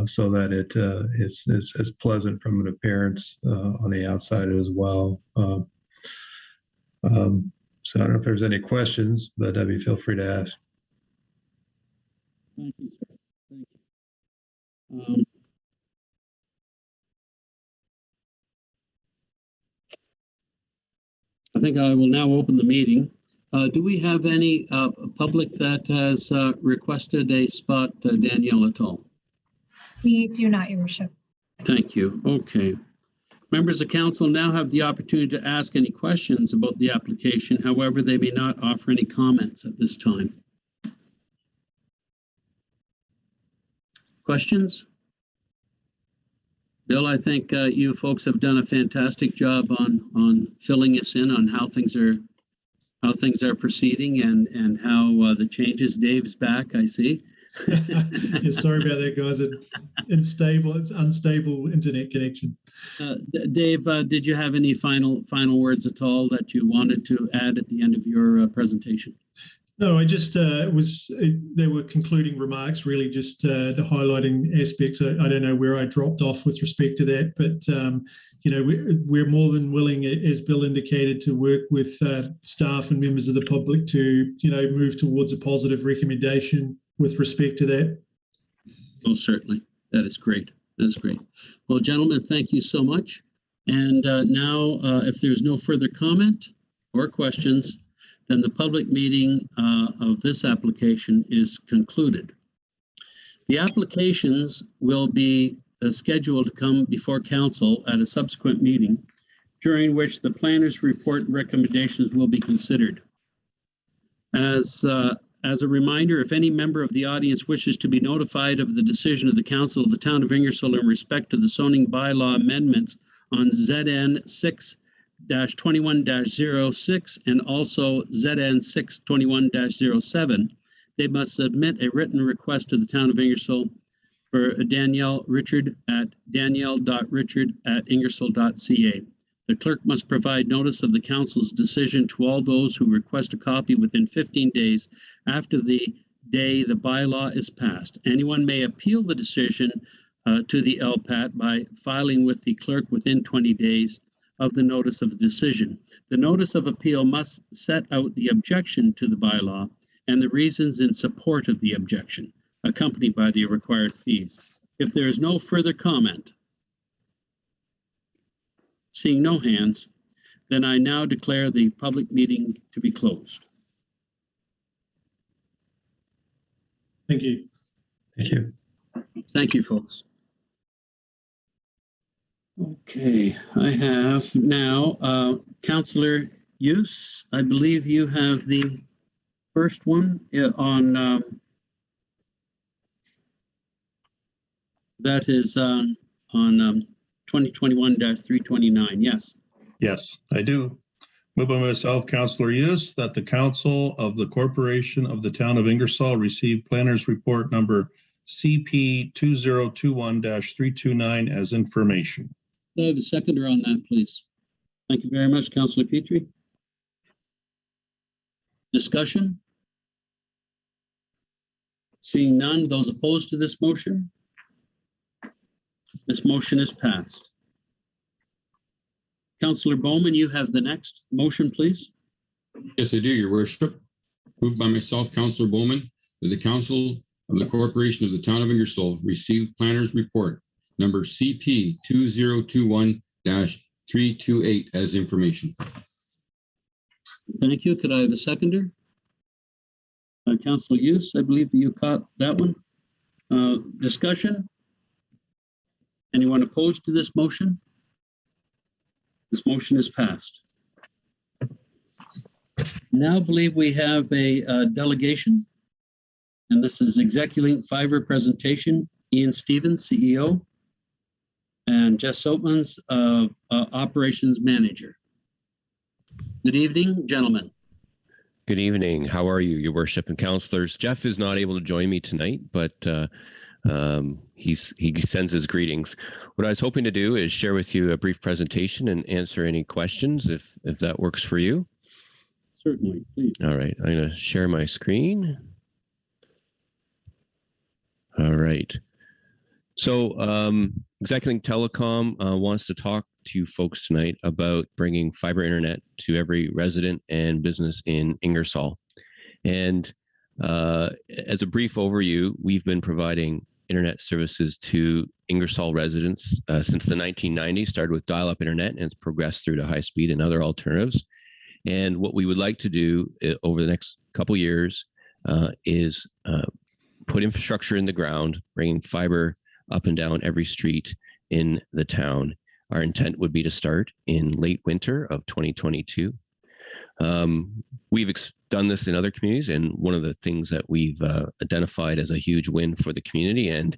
so that it's pleasant from an appearance on the outside as well. So I don't know if there's any questions, but Debbie, feel free to ask. Thank you, sir. Thank you. I think I will now open the meeting. Do we have any public that has requested a spot, Danielle, at all? We do not, Your Worship. Thank you. Okay. Members of council now have the opportunity to ask any questions about the application. However, they may not offer any comments at this time. Questions? Bill, I think you folks have done a fantastic job on filling us in on how things are proceeding and how the changes. Dave's back, I see. Yeah, sorry about that, guys. It's unstable internet connection. Dave, did you have any final words at all that you wanted to add at the end of your presentation? No, I just there were concluding remarks, really just highlighting aspects. I don't know where I dropped off with respect to that, but we're more than willing, as Bill indicated, to work with staff and members of the public to move towards a positive recommendation with respect to that. Oh, certainly. That is great. That's great. Well, gentlemen, thank you so much. And now, if there's no further comment or questions, then the public meeting of this application is concluded. The applications will be scheduled to come before council at a subsequent meeting, during which the planner's report and recommendations will be considered. As a reminder, if any member of the audience wishes to be notified of the decision of the Council of the Town of Ingersoll in respect to the zoning bylaw amendments on ZN 6-21-06 and also ZN 6-21-07, they must submit a written request to the town of Ingersoll for Danielle Richard at danielle.richard@ingersoll.ca. The clerk must provide notice of the council's decision to all those who request a copy within 15 days after the day the bylaw is passed. Anyone may appeal the decision to the LPAT by filing with the clerk within 20 days of the notice of the decision. The notice of appeal must set out the objection to the bylaw and the reasons in support of the objection, accompanied by the required fees. If there is no further comment, seeing no hands, then I now declare the public meeting to be closed. Thank you. Thank you. Thank you, folks. Okay, I have now Councillor Hughes. I believe you have the first one on that is on 2021-329. Yes. Yes, I do. Moved by myself, Councillor Hughes, that the Council of the Corporation of the Town of Ingersoll receive Planner's Report number CP 2021-329 as information. I have a seconder on that, please. Thank you very much, Councillor Petrie. Discussion? Seeing none, those opposed to this motion? This motion is passed. Councillor Bowman, you have the next motion, please. Yes, I do, Your Worship. Moved by myself, Councillor Bowman, that the Council of the Corporation of the Town of Ingersoll receive Planner's Report number CP 2021-328 as information. Thank you. Could I have a seconder? Councillor Hughes, I believe you caught that one. Discussion? Anyone opposed to this motion? This motion is passed. Now I believe we have a delegation, and this is Execulink Fiber presentation. Ian Stevens, CEO, and Jess Oatmans, Operations Manager. Good evening, gentlemen. Good evening. How are you, Your Worship and Councillors? Jeff is not able to join me tonight, but he sends his greetings. What I was hoping to do is share with you a brief presentation and answer any questions if that works for you. Certainly, please. All right, I'm going to share my screen. All right. So Execulink Telecom wants to talk to you folks tonight about bringing fiber internet to every resident and business in Ingersoll. And as a brief overview, we've been providing internet services to Ingersoll residents since the 1990s, started with dial-up internet and it's progressed through to high speed and other alternatives. And what we would like to do over the next couple years is put infrastructure in the ground, bringing fiber up and down every street in the town. Our intent would be to start in late winter of 2022. We've done this in other communities, and one of the things that we've identified as a huge win for the community and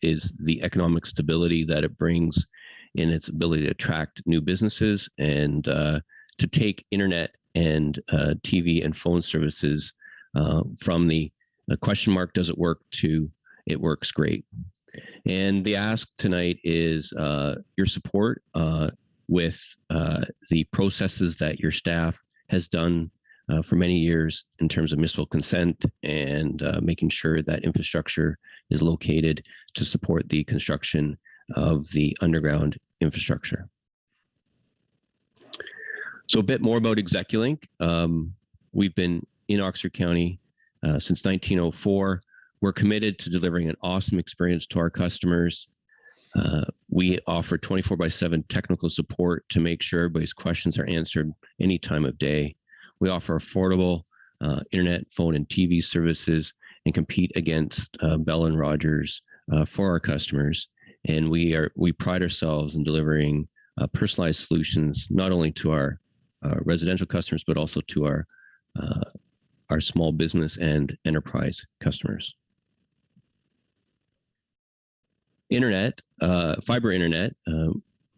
is the economic stability that it brings in its ability to attract new businesses and to take internet and TV and phone services from the question mark, does it work, to it works great. And the ask tonight is your support with the processes that your staff has done for many years in terms of municipal consent and making sure that infrastructure is located to support the construction of the underground infrastructure. So a bit more about Execulink. We've been in Oxford County since 1904. We're committed to delivering an awesome experience to our customers. We offer 24/7 technical support to make sure everybody's questions are answered any time of day. We offer affordable internet, phone, and TV services and compete against Bell and Rogers for our customers. And we pride ourselves in delivering personalized solutions not only to our residential customers but also to our small business and enterprise customers. Internet, fiber internet,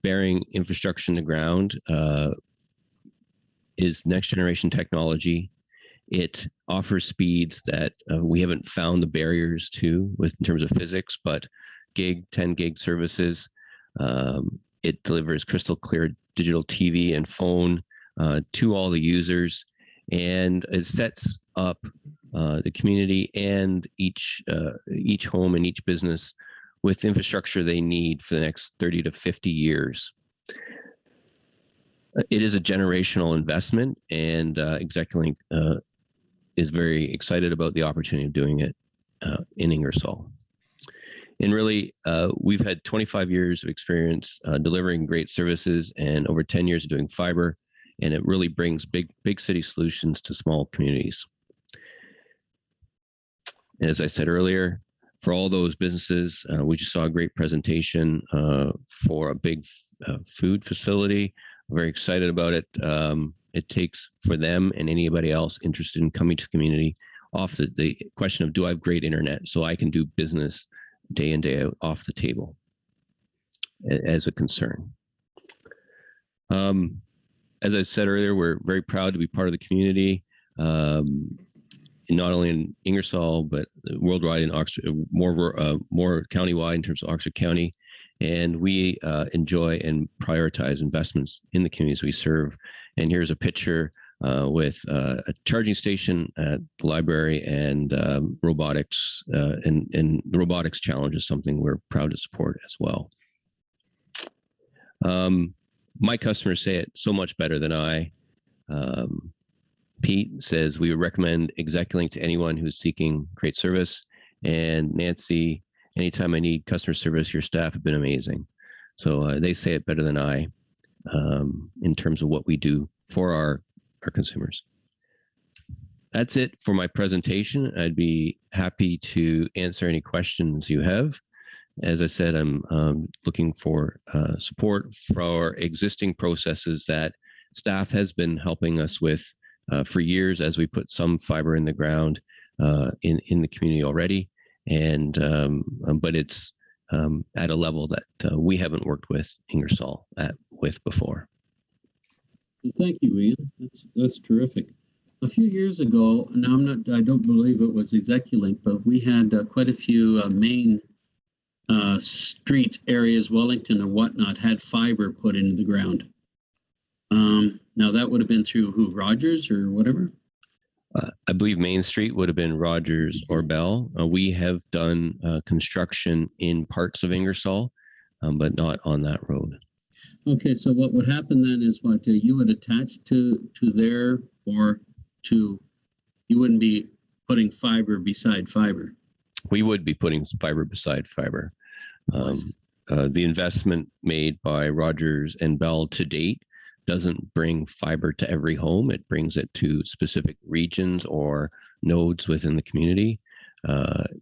burying infrastructure in the ground is next generation technology. It offers speeds that we haven't found the barriers to in terms of physics, but 10 gig services. It delivers crystal clear digital TV and phone to all the users, and it sets up the community and each home and each business with infrastructure they need for the next 30 to 50 years. It is a generational investment, and ExecLink is very excited about the opportunity of doing it in Ingersoll. And really, we've had 25 years of experience delivering great services and over 10 years of doing fiber, and it really brings big city solutions to small communities. And as I said earlier, for all those businesses, we just saw a great presentation for a big food facility. I'm very excited about it. It takes for them and anybody else interested in coming to the community off the question of, do I have great internet so I can do business day in, day out, off the table as a concern. As I said earlier, we're very proud to be part of the community, not only in Ingersoll, but worldwide in Oxford, more countywide in terms of Oxford County. And we enjoy and prioritize investments in the communities we serve. And here's a picture with a charging station at the library and robotics, and the robotics challenge is something we're proud to support as well. My customers say it so much better than I. Pete says we would recommend ExecLink to anyone who's seeking great service. And Nancy, anytime I need customer service, your staff have been amazing. So they say it better than I in terms of what we do for our consumers. That's it for my presentation. I'd be happy to answer any questions you have. As I said, I'm looking for support for our existing processes that staff has been helping us with for years as we put some fiber in the ground in the community already. And but it's at a level that we haven't worked with Ingersoll with before. Thank you, Ian. That's terrific. A few years ago, now I don't believe it was ExecLink, but we had quite a few main streets, areas, Wellington and whatnot, had fiber put into the ground. Now that would have been through who, Rogers or whatever? I believe Main Street would have been Rogers or Bell. We have done construction in parts of Ingersoll, but not on that road. Okay, so what would happen then is what you would attach to there, or to, you wouldn't be putting fiber beside fiber. We would be putting fiber beside fiber. The investment made by Rogers and Bell to date doesn't bring fiber to every home. It brings it to specific regions or nodes within the community.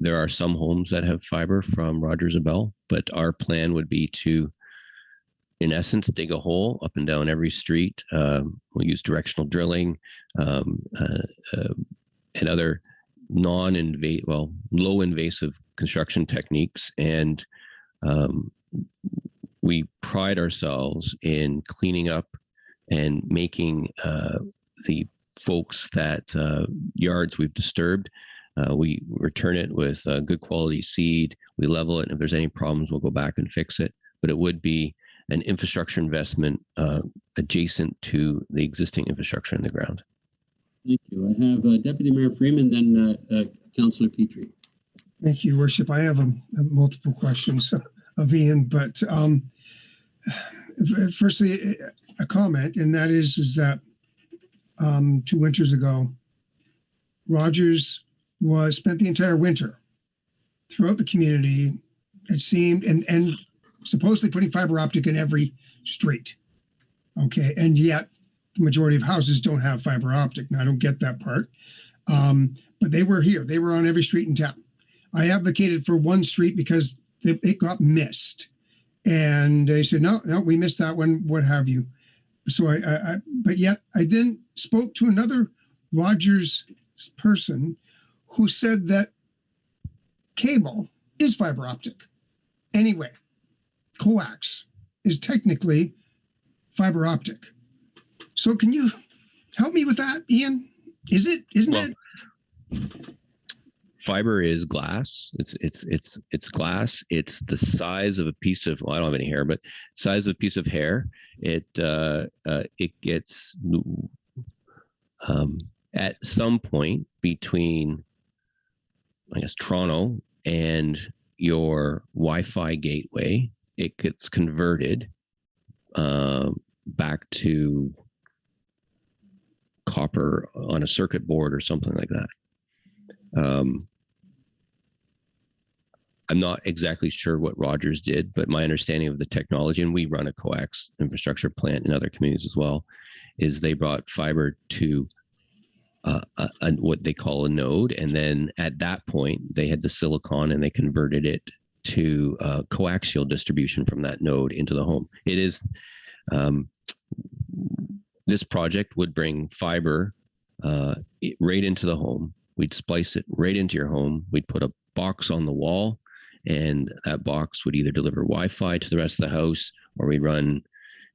There are some homes that have fiber from Rogers and Bell, but our plan would be to, in essence, dig a hole up and down every street. We'll use directional drilling and other low invasive construction techniques. And we pride ourselves in cleaning up and making the folks that yards we've disturbed, we return it with good quality seed. We level it, and if there's any problems, we'll go back and fix it. But it would be an infrastructure investment adjacent to the existing infrastructure in the ground. Thank you. I have Deputy Mayor Freeman, then Councillor Petrie. Thank you, Worship. I have multiple questions of Ian, but firstly, a comment, and that is that 2 winters ago, Rogers spent the entire winter throughout the community, it seemed, and supposedly putting fiber optic in every street. Okay, and yet the majority of houses don't have fiber optic. Now, I don't get that part, but they were here. They were on every street in town. I advocated for one street because it got missed, and they said, no, we missed that one, what have you. So but yet I then spoke to another Rogers person who said that cable is fiber optic. Anyway, coax is technically fiber optic. So can you help me with that, Ian? Isn't it? Fiber is glass. It's glass. It's the size of a piece of, well, I don't have any hair, but size of a piece of hair. It gets at some point between, I guess, Toronto and your Wi-Fi gateway, it gets converted back to copper on a circuit board or something like that. I'm not exactly sure what Rogers did, but my understanding of the technology, and we run a coax infrastructure plant in other communities as well, is they brought fiber to what they call a node, and then at that point they had the silicon and they converted it to coaxial distribution from that node into the home. It is this project would bring fiber right into the home. We'd splice it right into your home. We'd put a box on the wall, and that box would either deliver Wi-Fi to the rest of the house, or we run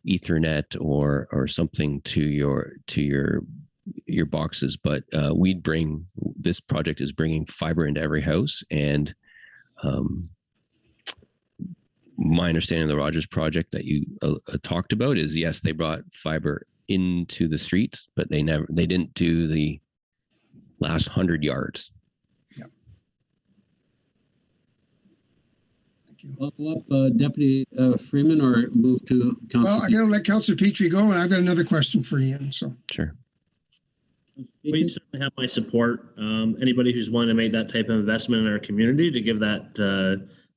Ethernet or something to your boxes. But this project is bringing fiber into every house, and my understanding of the Rogers project that you talked about is, yes, they brought fiber into the streets, but they didn't do the last 100 yards. Follow up, Deputy Freeman, or move to Council? Well, I'm going to let Councillor Petrie go, and I've got another question for Ian. So sure. We certainly have my support. Anybody who's wanting to make that type of investment in our community to give that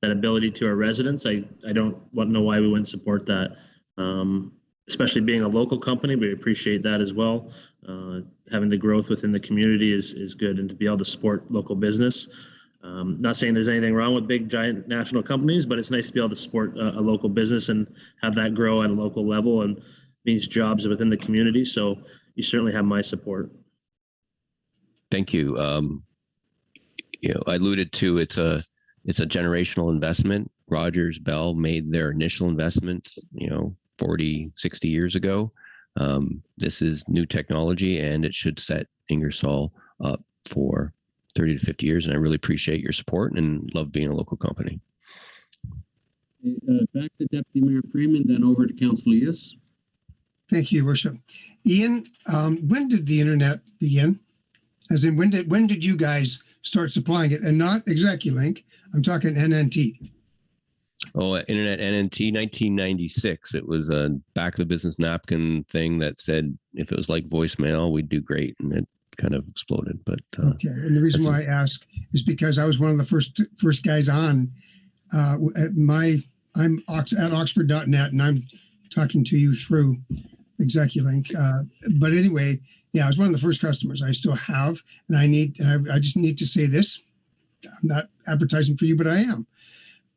that ability to our residents, I don't know why we wouldn't support that. Especially being a local company, we appreciate that as well. Having the growth within the community is good, and to be able to support local business. Not saying there's anything wrong with big giant national companies, but it's nice to be able to support a local business and have that grow at a local level, and means jobs within the community. So you certainly have my support. Thank you. I alluded to it's a generational investment. Rogers Bell made their initial investments, 40, 60 years ago. This is new technology, and it should set Ingersoll up for 30 to 50 years. And I really appreciate your support and love being a local company. Back to Deputy Mayor Freeman, then over to Councillor Lewis. Thank you, Worship. Ian, when did the internet begin? As in, when did you guys start supplying it? And not ExecuLink, I'm talking NNT. Oh, Internet NNT, 1996. It was a back of the business napkin thing that said if it was like voicemail, we'd do great, and it kind of exploded. But okay, and the reason why I ask is because I was one of the first guys on. I'm at Oxford.net, and I'm talking to you through ExecuLink. But anyway, yeah, I was one of the first customers. I still have, and I just need to say this. I'm not advertising for you, but I am.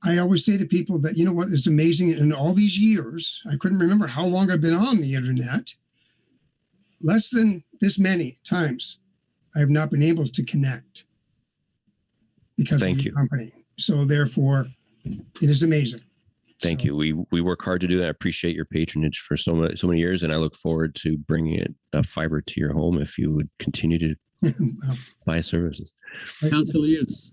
I always say to people that, you know what, it's amazing. In all these years, I couldn't remember how long I've been on the internet. Less than this many times I have not been able to connect because of your company. So therefore, it is amazing. Thank you. We work hard to do that. I appreciate your patronage for so many years, and I look forward to bringing fiber to your home if you would continue to buy services. Councillor Lewis.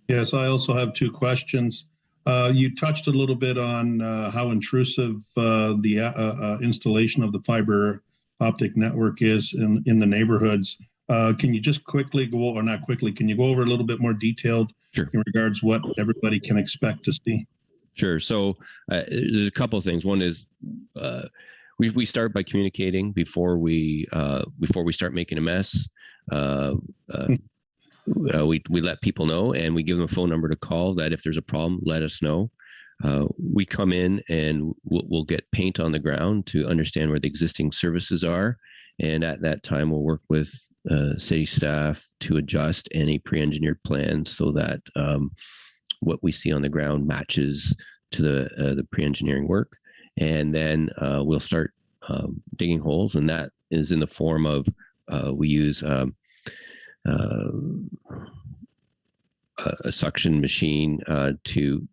Yes, I also have two questions. You touched a little bit on how intrusive the installation of the fiber optic network is in the neighborhoods. Can you just quickly can you go over a little bit more detailed in regards what everybody can expect to see? Sure. So there's a couple of things. One is we start by communicating before we start making a mess. We let people know, and we give them a phone number to call that if there's a problem, let us know. We come in and we'll get paint on the ground to understand where the existing services are. And at that time, we'll work with city staff to adjust any pre-engineered plans so that what we see on the ground matches to the pre-engineering work. And then we'll start digging holes, and that is in the form of we use a suction machine to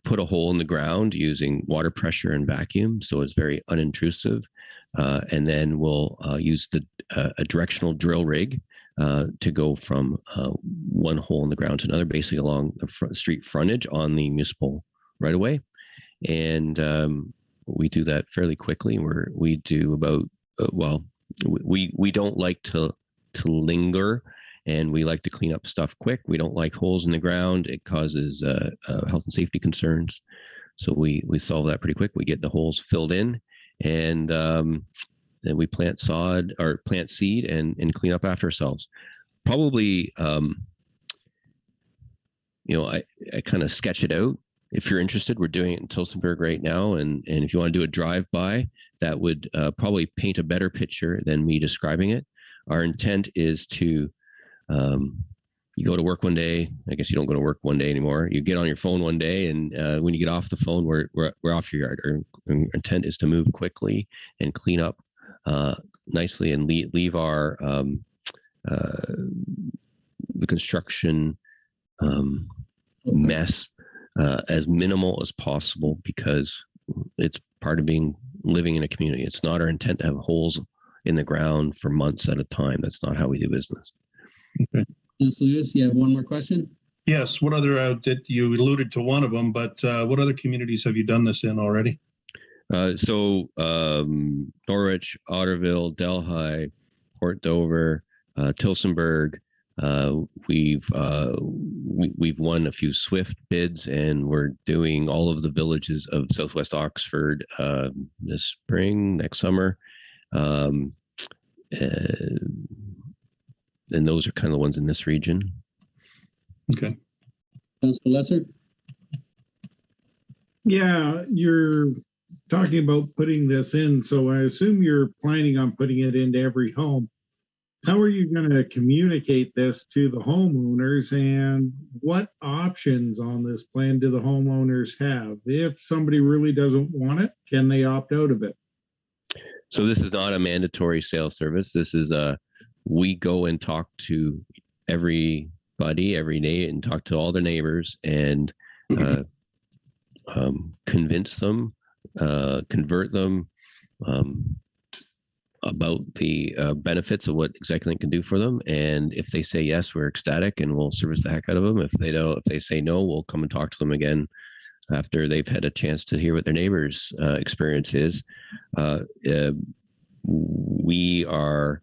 put a hole in the ground using water pressure and vacuum, so it's very unintrusive. And then we'll use a directional drill rig to go from one hole in the ground to another, basically along the street frontage on the municipal right away. And we do that fairly quickly. We do about we don't like to linger, and we like to clean up stuff quick. We don't like holes in the ground. It causes health and safety concerns. So we solve that pretty quick. We get the holes filled in, and then we plant seed and clean up after ourselves. Probably, I kind of sketch it out. If you're interested, we're doing it in Tillsonburg right now. And if you want to do a drive-by, that would probably paint a better picture than me describing it. Our intent is to, you go to work one day. I guess you don't go to work one day anymore. You get on your phone one day, and when you get off the phone, we're off your yard. Our intent is to move quickly and clean up nicely and leave our the construction mess as minimal as possible, because it's part of living in a community. It's not our intent to have holes in the ground for months at a time. That's not how we do business. Okay. Councilor Lewis, you have one more question? Yes. What other, you alluded to one of them, but what other communities have you done this in already? Norwich, Otterville, Delhi, Port Dover, Tillsonburg. We've won a few SWIFT bids, and we're doing all of the villages of Southwest Oxford this spring, next summer. And those are kind of the ones in this region. Okay. Councilor Lesser? Yeah, you're talking about putting this in, so I assume you're planning on putting it into every home. How are you going to communicate this to the homeowners, and what options on this plan do the homeowners have? If somebody really doesn't want it, can they opt out of it? So this is not a mandatory sales service. This is we go and talk to everybody every day and talk to all their neighbors and convince them, convert them about the benefits of what ExecuLink can do for them. And if they say yes, we're ecstatic and we'll service the heck out of them. If they say no, we'll come and talk to them again after they've had a chance to hear what their neighbors' experience is. We are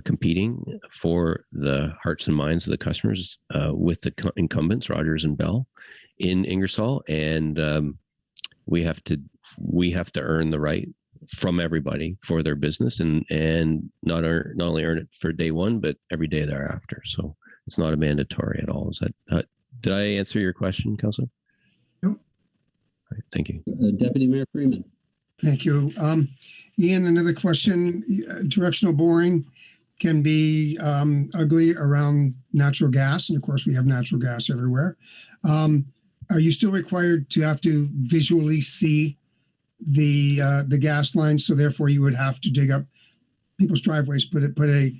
competing for the hearts and minds of the customers with the incumbents, Rogers and Bell, in Ingersoll, and we have to earn the right from everybody for their business, and not only earn it for day one, but every day thereafter. So it's not a mandatory at all. Is that did I answer your question, Councilor? Nope. All right, thank you. Deputy Mayor Freeman. Thank you. Ian, another question. Directional boring can be ugly around natural gas. And of course, we have natural gas everywhere. Are you still required to have to visually see the gas line? So therefore you would have to dig up people's driveways, put a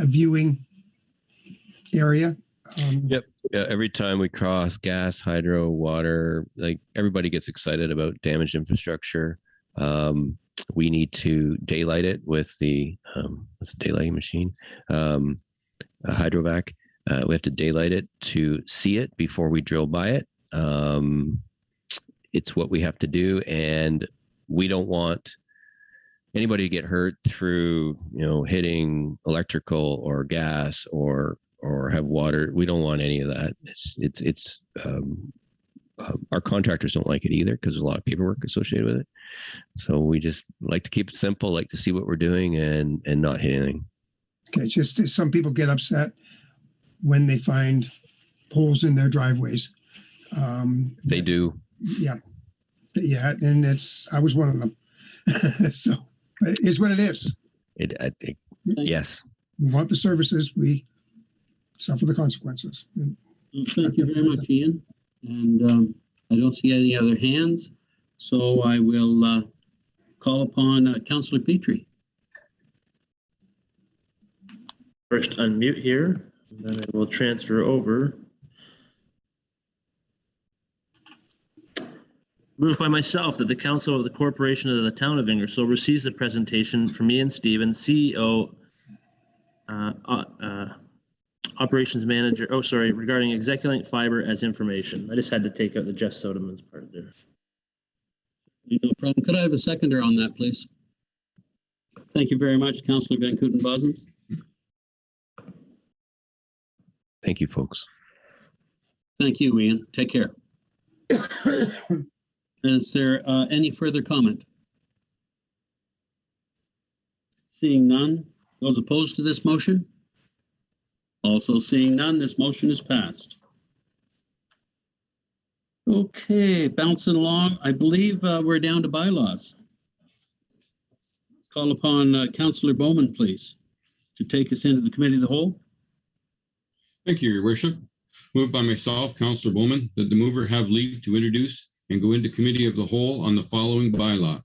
viewing area. Yep. Yeah, every time we cross gas, hydro, water, like everybody gets excited about damaged infrastructure. We need to daylight it with the daylighting machine, a hydrovac. We have to daylight it to see it before we drill by it. It's what we have to do, and we don't want anybody to get hurt through hitting electrical or gas or have water. We don't want any of that. It's our contractors don't like it either, because there's a lot of paperwork associated with it. So we just like to keep it simple, like to see what we're doing and not hit anything. Okay, just some people get upset when they find holes in their driveways. They do. Yeah, and I was one of them. So it is what it is. Yes. We want the services. We suffer the consequences. Thank you very much, Ian. And I don't see any other hands, so I will call upon Councillor Petrie. First, unmute here, and then I will transfer over. Moved by myself that the Council of the Corporation of the Town of Ingersoll receives a presentation from Ian Stevens, CEO, Operations Manager, regarding Execulink Fiber as information. I just had to take out the Jeff Soderman's part there. No problem. Could I have a seconder on that, please? Thank you very much, Councillor Van Kooten-Bosens. Thank you, folks. Thank you, Ian. Take care. Is there any further comment? Seeing none, those opposed to this motion? Also seeing none, this motion is passed. Okay, bouncing along. I believe we're down to bylaws. Call upon Councillor Bowman, please, to take us into the Committee of the Whole. Thank you, Your Worship. Moved by myself, Councillor Bowman, that the mover have leave to introduce and go into Committee of the Whole on the following bylaw.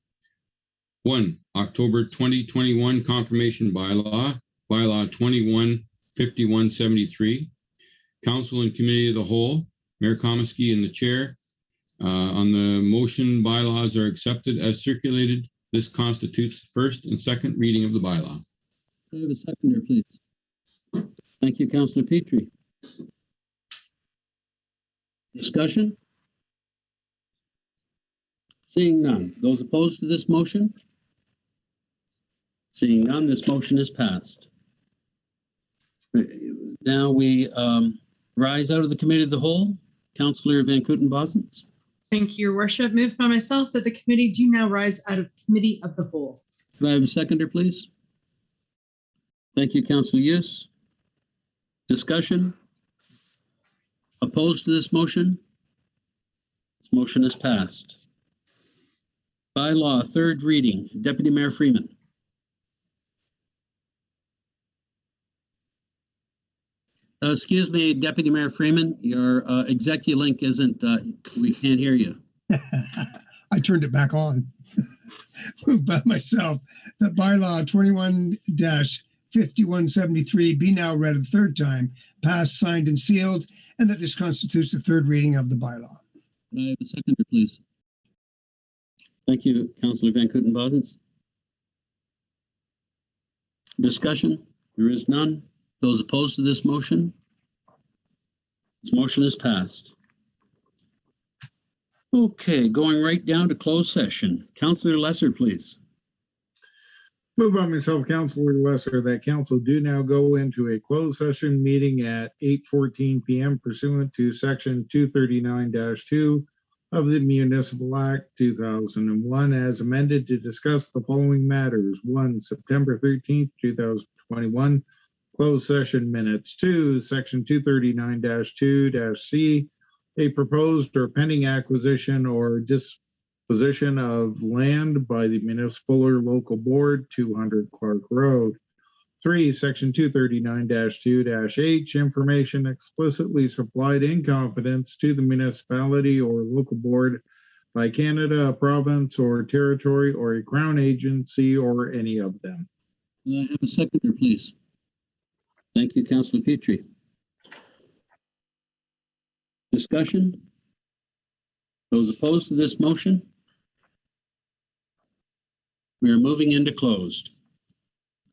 1. October 2021 Confirmation Bylaw, Bylaw 215173. Council and Committee of the Whole, Mayor Komisky and the Chair. On the motion, bylaws are accepted as circulated. This constitutes first and second reading of the bylaw. Could I have a seconder, please? Thank you, Councillor Petrie. Discussion? Seeing none. Those opposed to this motion? Seeing none, this motion is passed. Now we rise out of the Committee of the Whole. Councillor Van Kooten-Bosens. Thank you, Your Worship. Moved by myself that the committee do now rise out of Committee of the Whole. Could I have a seconder, please? Thank you, Councillor Hughes. Discussion? Opposed to this motion? This motion is passed. Bylaw, third reading. Deputy Mayor Freeman. Excuse me, Deputy Mayor Freeman, your Execulink isn't, we can't hear you. I turned it back on. Moved by myself that bylaw 21-5173 be now read a third time, passed, signed, and sealed, and that this constitutes the third reading of the bylaw. Could I have a seconder, please? Thank you, Councillor Van Kooten-Bosens. Discussion? There is none. Those opposed to this motion? This motion is passed. Okay, going right down to closed session. Councillor Lesser, please. Moved by myself, Councillor Lesser, that council do now go into a closed session meeting at 8:14 p.m. pursuant to section 239-2 of the Municipal Act 2001 as amended to discuss the following matters. 1. September 13th, 2021. Closed session minutes. 2, section 239-2-C, a proposed or pending acquisition or disposition of land by the municipal or local board, 200 Clark Road. 3, section 239-2-H, information explicitly supplied in confidence to the municipality or local board by Canada, a province or territory, or a crown agency, or any of them. Can I have a seconder, please? Thank you, Councillor Petrie. Discussion? Those opposed to this motion? We are moving into closed.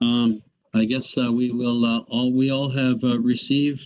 I guess we all have received